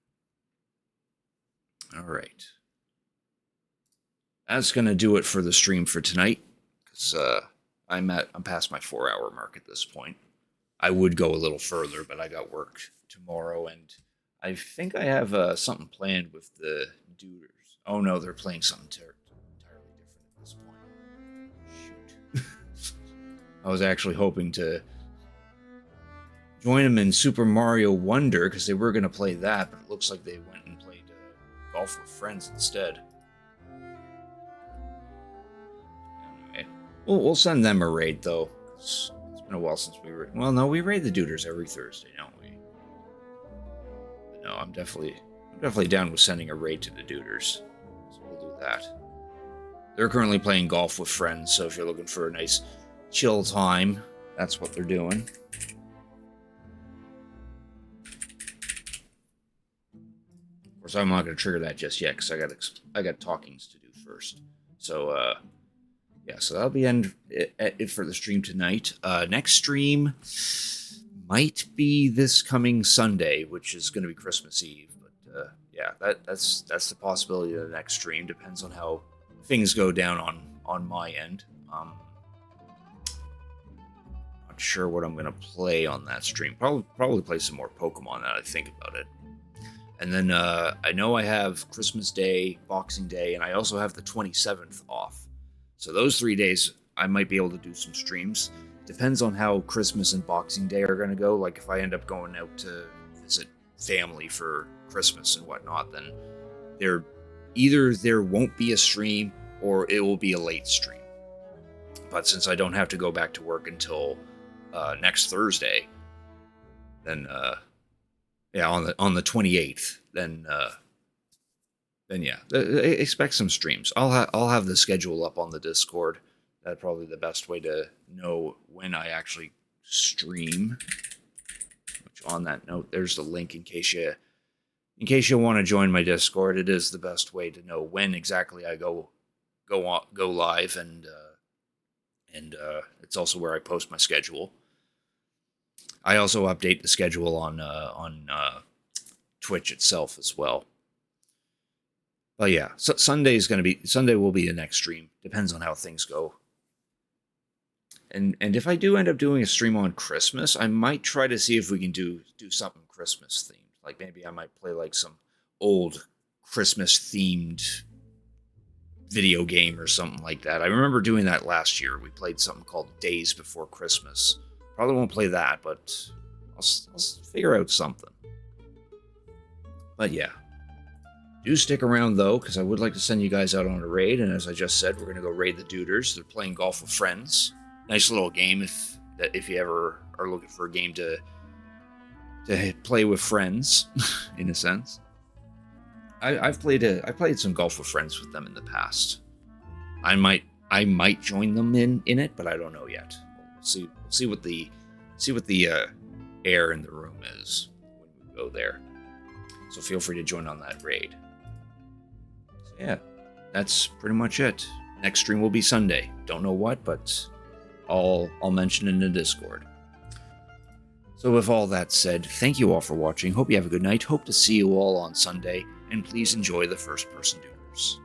Alright. That's gonna do it for the stream for tonight. Because I'm past my 4-hour mark at this point. I would go a little further, but I got work tomorrow, and I think I have something planned with the Duders. Oh no, they're playing something entirely different at this point. Shoot. I was actually hoping to join them in Super Mario Wonder because they were going to play that, but it looks like they went and played Golf with Friends instead. Anyway, we'll send them a raid though. It's been a while since we raid. Well, no, we raid the Duders every Thursday, don't we? But no, I'm definitely down with sending a raid to the Duders. So we'll do that. They're currently playing Golf with Friends, so if you're looking for a nice chill time, that's what they're doing. Of course, I'm not going to trigger that just yet because I got talkings to do first. So yeah, so that'll be it for the stream tonight. Next stream might be this coming Sunday, which is going to be Christmas Eve. But yeah, that's the possibility of the next stream. Depends on how things go down on my end. Not sure what I'm going to play on that stream. Probably play some more Pokemon now that I think about it. And then I know I have Christmas Day, Boxing Day, and I also have the 27th off. So those 3 days, I might be able to do some streams. Depends on how Christmas and Boxing Day are going to go. Like, if I end up going out to visit family for Christmas and whatnot, then either there won't be a stream or it will be a late stream. But since I don't have to go back to work until next Thursday, then... yeah, on the 28th, then yeah, expect some streams. I'll have the schedule up on the Discord. That's probably the best way to know when I actually stream. Which, on that note, there's the link in case you want to join my Discord. It is the best way to know when exactly I go live, and it's also where I post my schedule. I also update the schedule on Twitch itself as well. But yeah, so Sunday will be the next stream. Depends on how things go. And if I do end up doing a stream on Christmas, I might try to see if we can do something Christmas themed. Like maybe I might play like some old Christmas themed video game or something like that. I remember doing that last year. We played something called Days Before Christmas. Probably won't play that, but I'll figure out something. But yeah. Do stick around, though, because I would like to send you guys out on a raid, and as I just said, we're going to go raid the Duders. They're playing Golf with Friends. Nice little game if you ever are looking for a game to play with friends, in a sense. I've played some Golf with Friends with them in the past. I might join them in it, but I don't know yet. We'll see what the air in the room is when we go there. So feel free to join on that raid. So yeah, that's pretty much it. Next stream will be Sunday. Don't know what, but I'll mention in the Discord. So with all that said, thank you all for watching. Hope you have a good night. Hope to see you all on Sunday, and please enjoy the first person Doers.